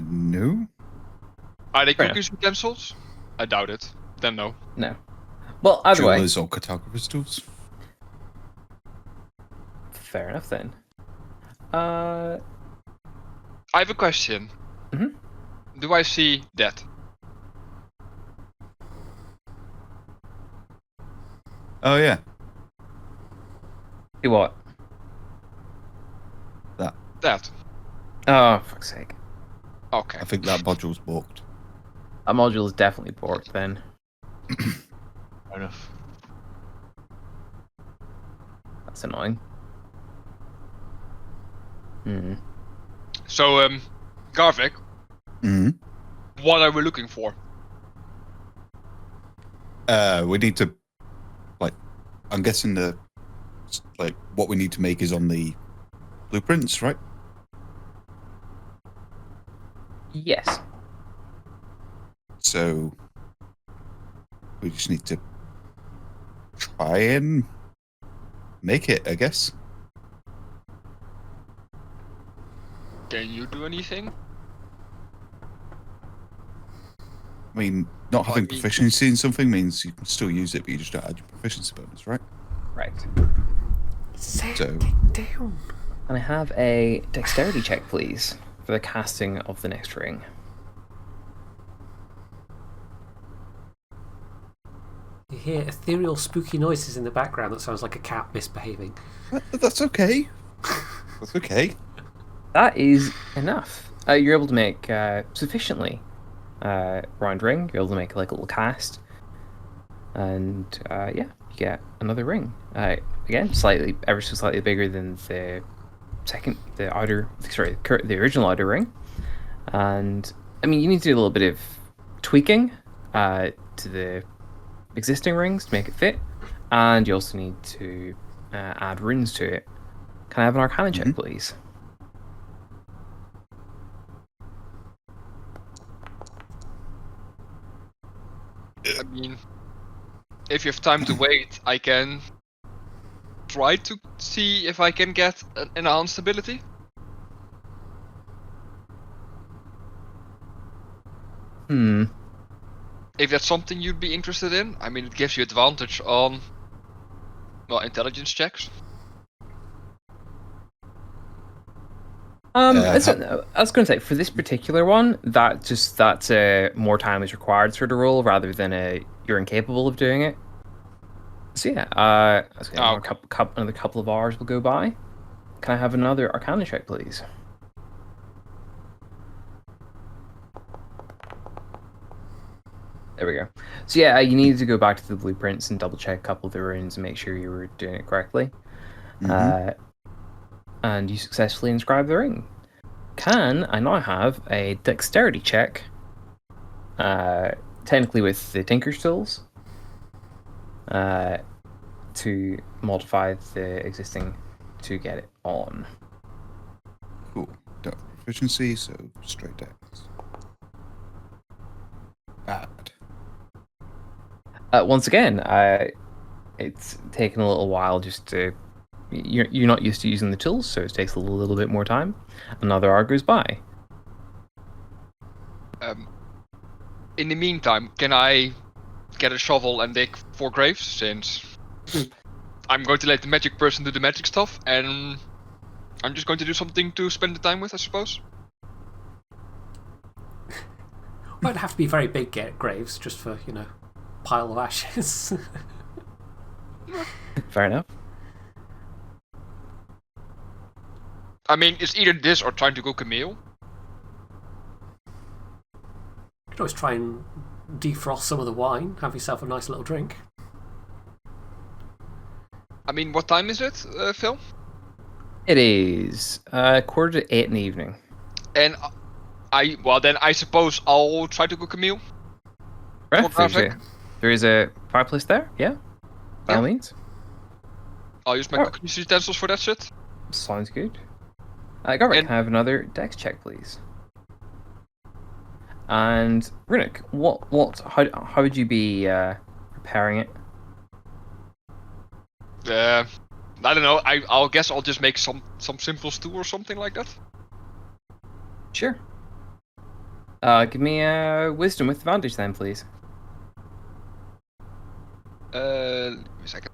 No. Are they Fair cookies utensils? I doubt it. Then no. No. Well, either way, Jewelers or cartographer's tools. fair enough then. I have a question. Mhm. Do I see that? Oh yeah. See what? That. Oh, fuck's sake. Okay. I think that module's booked. That module is definitely borked then. Fair enough. That's annoying. Hmm. So, Garvik, Hmm. what are we looking for? We need to, I'm guessing what we need to make is on the blueprints, right? Yes. So we just need to try and make it, I guess. Can you do anything? I mean, not having I mean- proficiency in something means you can still use it, but you just don't add your proficiency bonus, right? Right. Set So- it down. Can I have a dexterity check, please, for the casting of the next ring? You hear ethereal, spooky noises in the background that sounds like a cat misbehaving. That's okay. That's okay. That is enough. You're able to make sufficiently round ring. You're able to make a little cast, and you get another ring. Again, ever so slightly bigger than the original outer ring. And I mean, you need to do a little bit of tweaking to the existing rings to make it fit, and you also need to add runes to it. Can I have an Arcana check, please? I mean, if you have time to wait, I can try to see if I can get an enhanced ability. Hmm. If that's something you'd be interested in, I mean, it gives you advantage on, well, intelligence checks. I was going to say for this particular one, that's more time is required sort of rule rather than you're incapable of doing it. So yeah, I was going another couple of hours will go by. Can I have another Arcana check, please? There we go. So yeah, you needed to go back to the blueprints and double check a couple of the runes and make sure you were doing it correctly. And you successfully inscribed the ring. Can I now have a dexterity check? Technically with the Tinker's tools. To modify the existing to get it on. Cool. Don't have proficiency, so straight dex. Bad. Once again, it's taken a little while just to. You're not used to using the tools, so it takes a little bit more time. Another hour goes by. In the meantime, can I get a shovel and dig 4 graves? Since I'm going to let the magic person do the magic stuff, and I'm just going to do something to spend the time with, I suppose. Won't have to be very big graves, just for, pile of ashes. Fair enough. I mean, it's either this or trying to cook a meal. You could always try and defrost some of the wine, have yourself a nice little drink. I mean, what time is it, Phil? It is 7:45 in the evening. And then I suppose I'll try to cook a meal. Right, there is a fireplace there, yeah? By all means. I'll use my cooking utensils for that shit. Sounds good. Garvik, can I have another dex check, please? And Runic, how would you be preparing it? I don't know. I'll guess I'll just make some simple stew or something like that. Sure. Give me a wisdom with advantage then, please. Give me a second.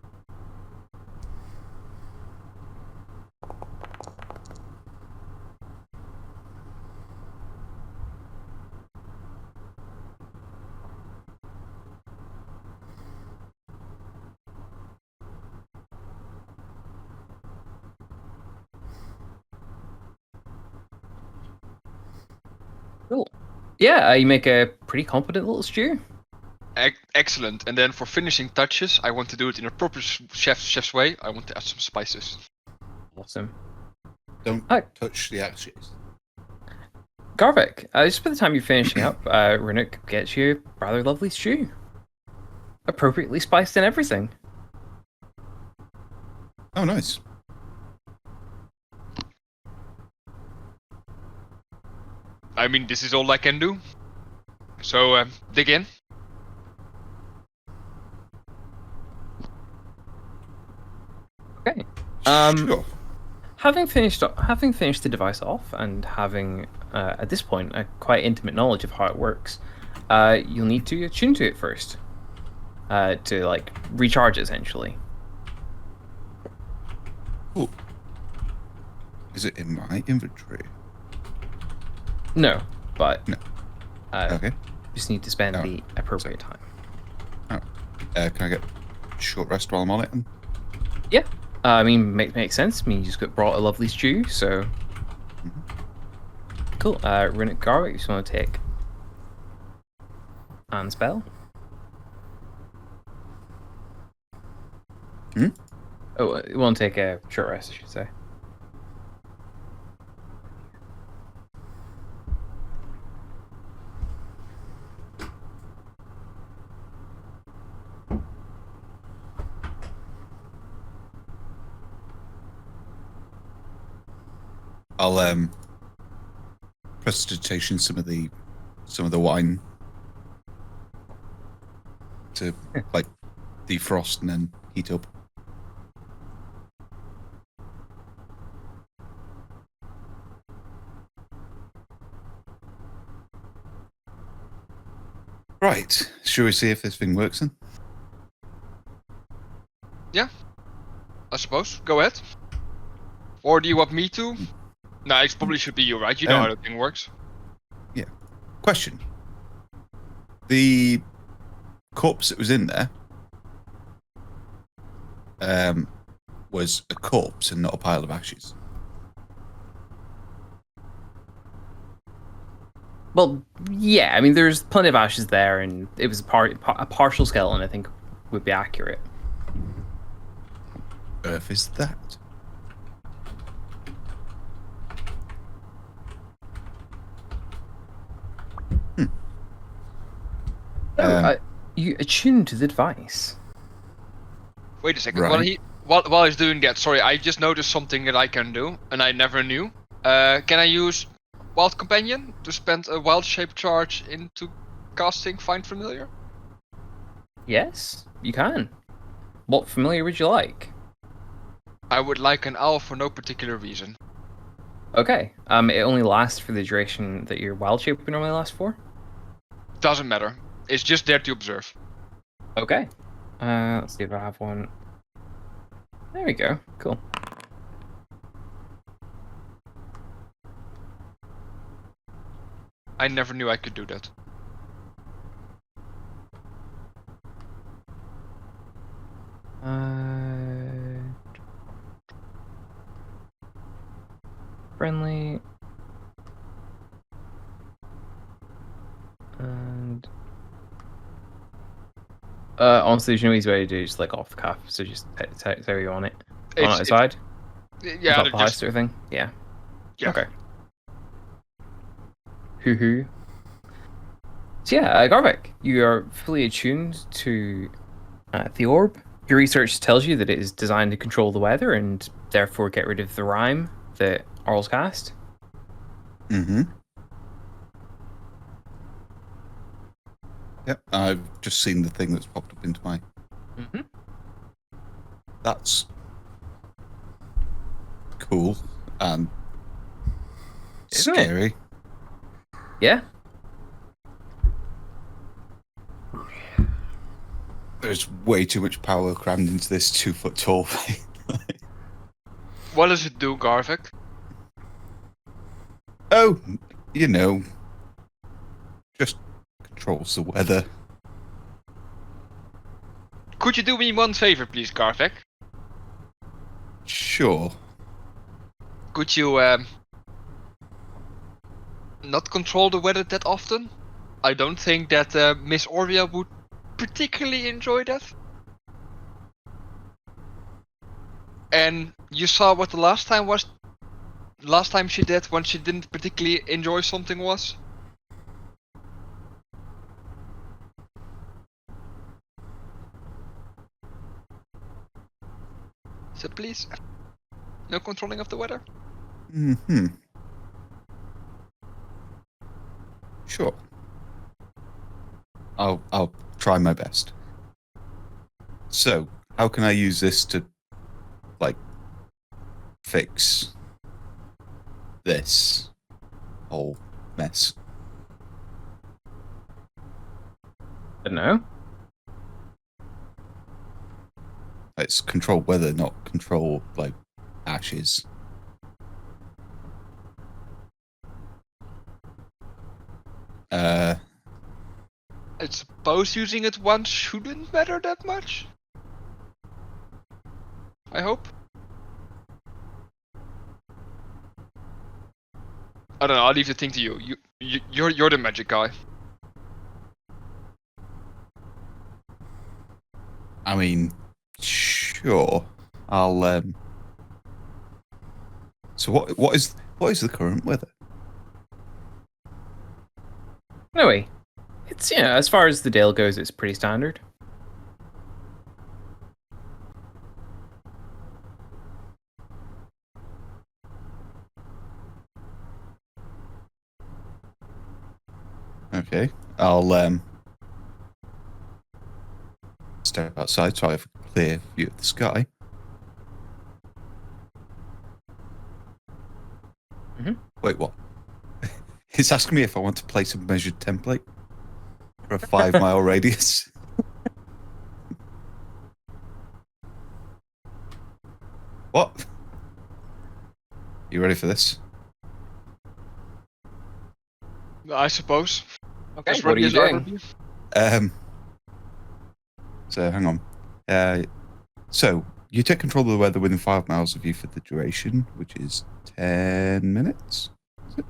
Cool. Yeah, you make a pretty competent little stew. Excellent. And then for finishing touches, I want to do it in a proper chef's way. I want to add some spices. Awesome. Don't touch the ashes. Garvik, just by the time you're finishing up, Runic gets you a rather lovely stew. Appropriately spiced and everything. Oh, nice. I mean, this is all I can do. So, dig in. Okay. Sure. Having finished the device off and having at this point a quite intimate knowledge of how it works, you'll need to attune to it first to recharge it, essentially. Cool. Is it in my inventory? No, but No. Okay. Just need to spend the appropriate time. Oh. Can I get a short rest while I'm on it? Yeah. I mean, makes sense. I mean, you just got brought a lovely stew, so... Cool. Runic Garvik, you just want to take... and spell? Oh, you want to take a short rest, I should say. I'll prestidigitation some of the wine to defrost and then heat up. Right, shall we see if this thing works then? Yeah, I suppose. Go ahead. Or do you want me to? No, it probably should be you, right? You know how the thing works. Yeah. Question. The corpse that was in there was a corpse and not a pile of ashes. Well, yeah. I mean, there's plenty of ashes there, and it was a partial skeleton. I think would be accurate. Earth is that? You attuned to the device. Wait a second. Right. While he's doing that, sorry, I just noticed something that I can do, and I never knew. Can I use Wild Companion to spend a wild shape charge into casting Find Familiar? Yes, you can. What familiar would you like? I would like an owl for no particular reason. Okay. It only lasts for the duration that your wild shape would normally last for. Doesn't matter. It's just there to observe. Okay. Let's see if I have one. There we go. Cool. I never knew I could do that. Friendly. And honestly, there's no easy way to do it, just like off the cuff. So just tell you on it. On It's- the side. Yeah, Top they're the house just sort of thing. Yeah. yeah. Okay. Hoo. So yeah, Garvik, you are fully attuned to the orb. Your research tells you that it is designed to control the weather and therefore get rid of the rime that Arl's cast. Mm-hmm. Yep, I've just seen the thing that's popped up into my... Mm-hmm. That's cool and Isn't it? scary. Yeah. There's way too much power crammed into this 2-foot tall thing. What does it do, Garvik? Oh, you know, just controls the weather. Could you do me one favor, please, Garvik? Sure. Could you not control the weather that often? I don't think that Miss Oria would particularly enjoy that. And you saw what the last time she did when she didn't particularly enjoy something was? So please, no controlling of the weather? Mm-hmm. Sure. I'll try my best. So, how can I use this to, like, fix this whole mess? I don't know. It's control weather, not control, like, ashes. I suppose using it once shouldn't matter that much. I hope. I don't know. I'll leave the thing to you. You're the magic guy. I mean, sure. I'll So what is the current weather? Anyway, it's, you know, as far as the Dale goes, it's pretty standard. Okay. I'll step outside so I have a clear view of the sky. Mm-hmm. Wait, what? It's asking me if I want to place a measured template for a 5-mile radius. What? You ready for this? I suppose. Okay, Just what run are you his doing? armor. So hang on. So you take control of the weather within 5 miles of you for the duration, which is 10 minutes. Is it?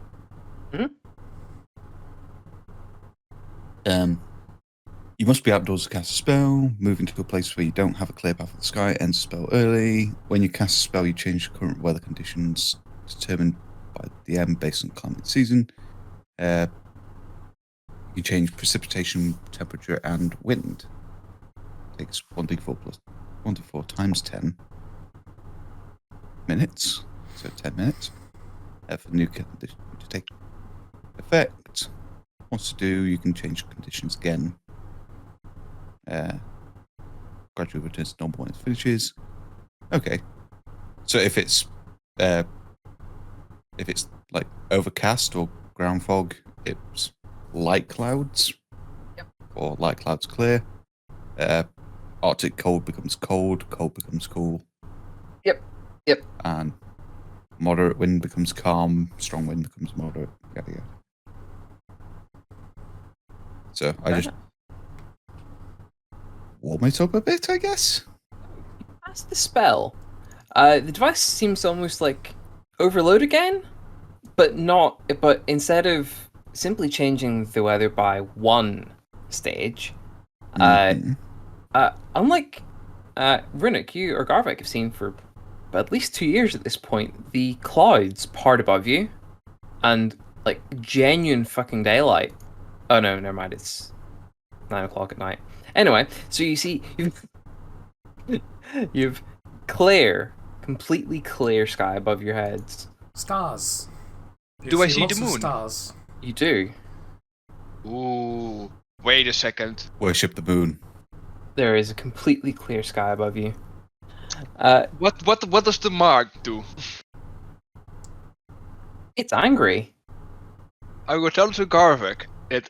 You must be outdoors to cast a spell. Moving to a place where you don't have a clear path of the sky ends a spell early. When you cast a spell, you change the current weather conditions determined by the DM based on climate and season. You change precipitation, temperature, and wind. Takes 1d4 plus 1 to 4 times 10 minutes. So 10 minutes for new condition to take effect. Wants to do, you can change conditions again. Gradually returns to normal when it finishes. Okay. So if it's like overcast or ground fog, it's light clouds. Yep. Or light clouds clear. Arctic cold becomes cold, cold becomes cool. Yep. And moderate wind becomes calm, strong wind becomes moderate. Yada yada. So I just warm it up a bit, I guess. That's the spell. The device seems almost like overload again, but not. But instead of simply changing the weather by one stage, unlike Runic, you or Garvik have seen for at least 2 years at this point, the clouds part above you, and like genuine fucking daylight. Oh no, never mind. It's 9 o'clock at night. Anyway, so you see, you've clear, completely clear sky above your heads. Stars. Do I see lots the of moon? Stars. You do. Ooh, wait a second. Worship the moon. There is a completely clear sky above you. What does the mark do? It's angry. I will tell to Garvik that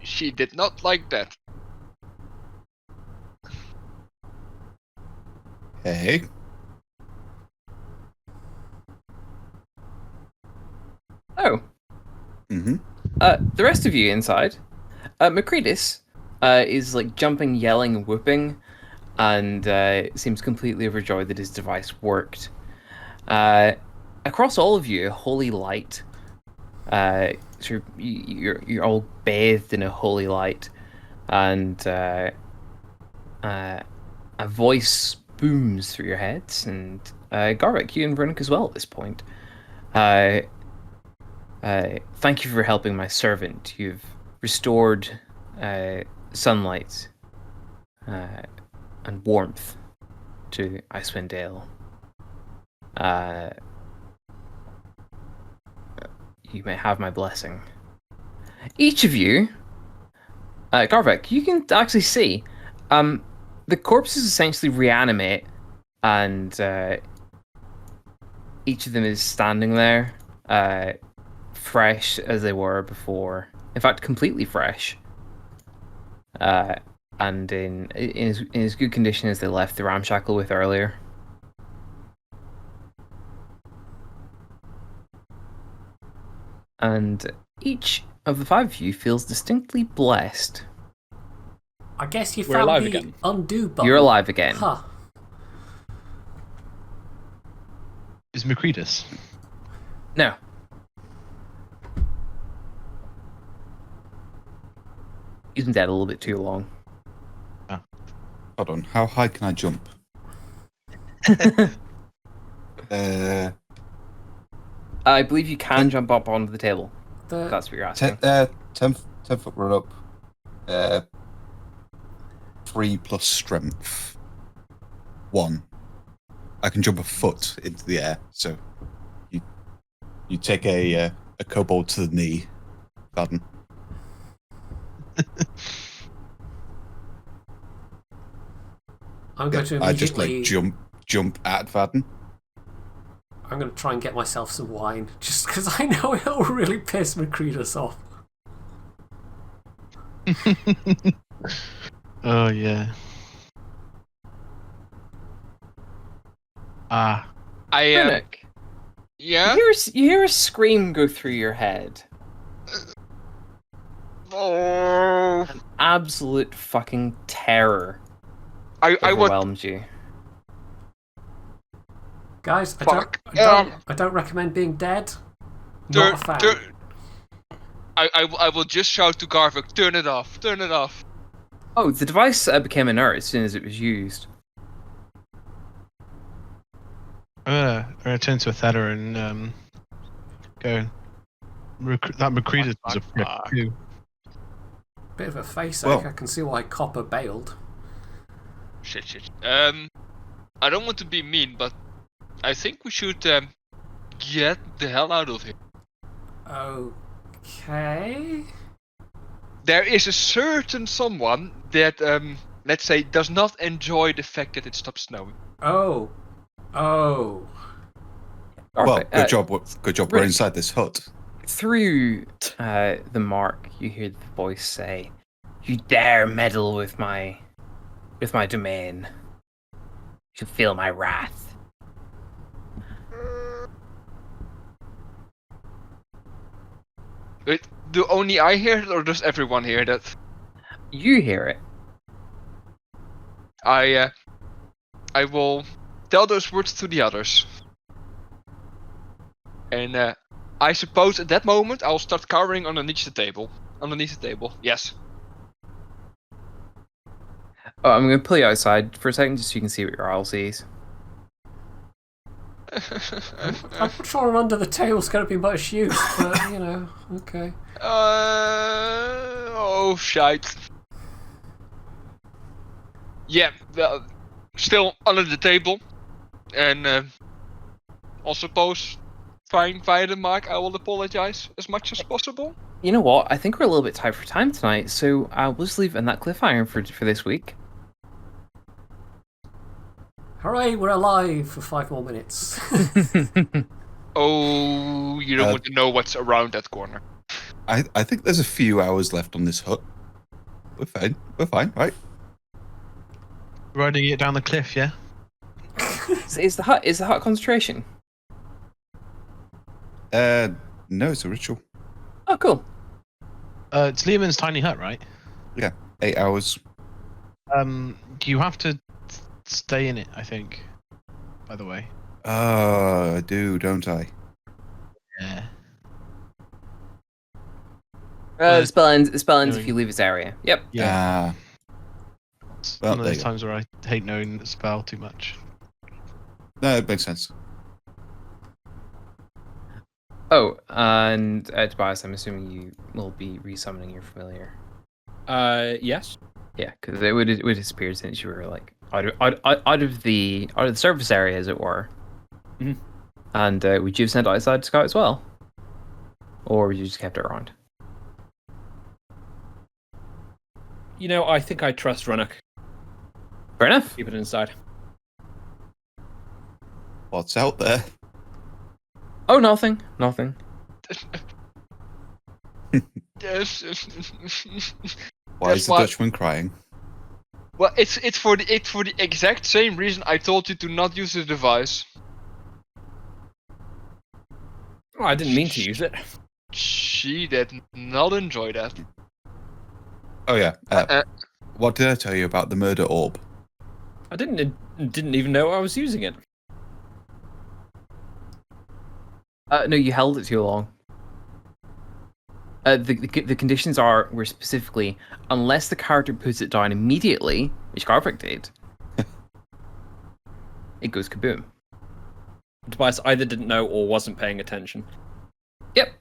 she did not like that. Hey. Oh. Mm-hmm. The rest of you inside, Macretus is like jumping, yelling, and whooping, and seems completely overjoyed that his device worked. Across all of you, a holy light. So you're all bathed in a holy light, and a voice booms through your heads, and Garvik, you and Veronic as well at this point. Thank you for helping my servant. You've restored sunlight and warmth to Icewind Dale. You may have my blessing. Each of you, Garvik, you can actually see the corpses essentially reanimate, and each of them is standing there, fresh as they were before. In fact, completely fresh. And in as good condition as they left the ramshackle with earlier. And each of the 5 of you feels distinctly blessed. I guess you We're found alive the again. undo button. You're alive again. Huh. Is Macretus? No. He's been dead a little bit too long. Hold on. How high can I jump? I believe you can jump up onto the table. If that's what you're asking. 10 foot run up. 3 plus strength. 1. I can jump a foot into the air. So you take a kobold to the knee. Pardon. I'm going to I just immediately... like jump at Vaden. I'm going to try and get myself some wine, just because I know it'll really piss Macretus off. Oh, yeah. I Runic, Yeah. You hear a scream go through your head. Oh. Absolute fucking terror I would. overwhelms you. Guys, Fuck. I don't recommend being dead. Not a fan. I will just shout to Garvik, turn it off, turn it off. Oh, the device became inert as soon as it was used. I'm gonna turn to Athena and go. That Macready was a prick too. Bit of a face Well- ache. I can see why Copper bailed. Shit. I don't want to be mean, but I think we should get the hell out of here. Okay. There is a certain someone that, let's say, does not enjoy the fact that it stops snowing. Oh. Well, Perfect. good job. Good job. We're Rick. inside this hut. Through the mark, you hear the voice say, "You dare meddle with my domain. You feel my wrath." Wait, do only I hear it, or does everyone hear that? You hear it. I will tell those words to the others. And I suppose at that moment I'll start cowering underneath the table. Yes. Oh, I'm going to pull you outside for a second just so you can see what your owl sees. I'm not sure under the table's going to be much use, but, you know, okay. Oh, shite. Yeah, well, still under the table. And I suppose, trying via the mark, I will apologize as much as possible. You know what? I think we're a little bit tight for time tonight, so we'll just leave it in that cliffhanger for this week. Hooray, we're alive for 5 more minutes. Oh, you don't want to know what's around that corner. I think there's a few hours left on this hut. We're fine. We're fine, right? Riding it down the cliff, yeah. Is the hut concentration? No, it's a ritual. Oh, cool. It's Lehman's tiny hut, right? Yeah, 8 hours. You have to stay in it, I think. By the way. I do, don't I? Yeah. The spell ends if you leave this area. Yep. Yeah. Well, It's one of there those you go. times where I hate knowing the spell too much. No, it makes sense. Oh, and Tobias, I'm assuming you will be resummoning your familiar. Yes. Yeah, because it would disappear since you were like out of the surface area, as it were. Mhm. And would you have sent it outside to scout as well, or would you just kept it around? You know, I think I trust Runnock. Fair enough. Keep it inside. What's out there? Oh, nothing. Yes. Why is the Dutchman crying? Well, it's for the exact same reason I told you to not use the device. Oh, I didn't mean to use it. She did not enjoy that. Oh yeah. What did I tell you about the murder orb? I didn't even know I was using it. No, you held it too long. The conditions were specifically, unless the character puts it down immediately, which Garvik did, it goes kaboom. Tobias either didn't know or wasn't paying attention. Yep.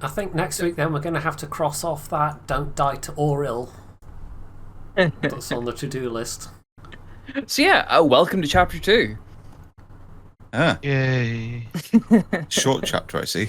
I think next week then we're going to have to cross off that "Don't die to Auril" that's on the to-do list. So yeah, welcome to chapter 2. Ah, Yay. short chapter, I see.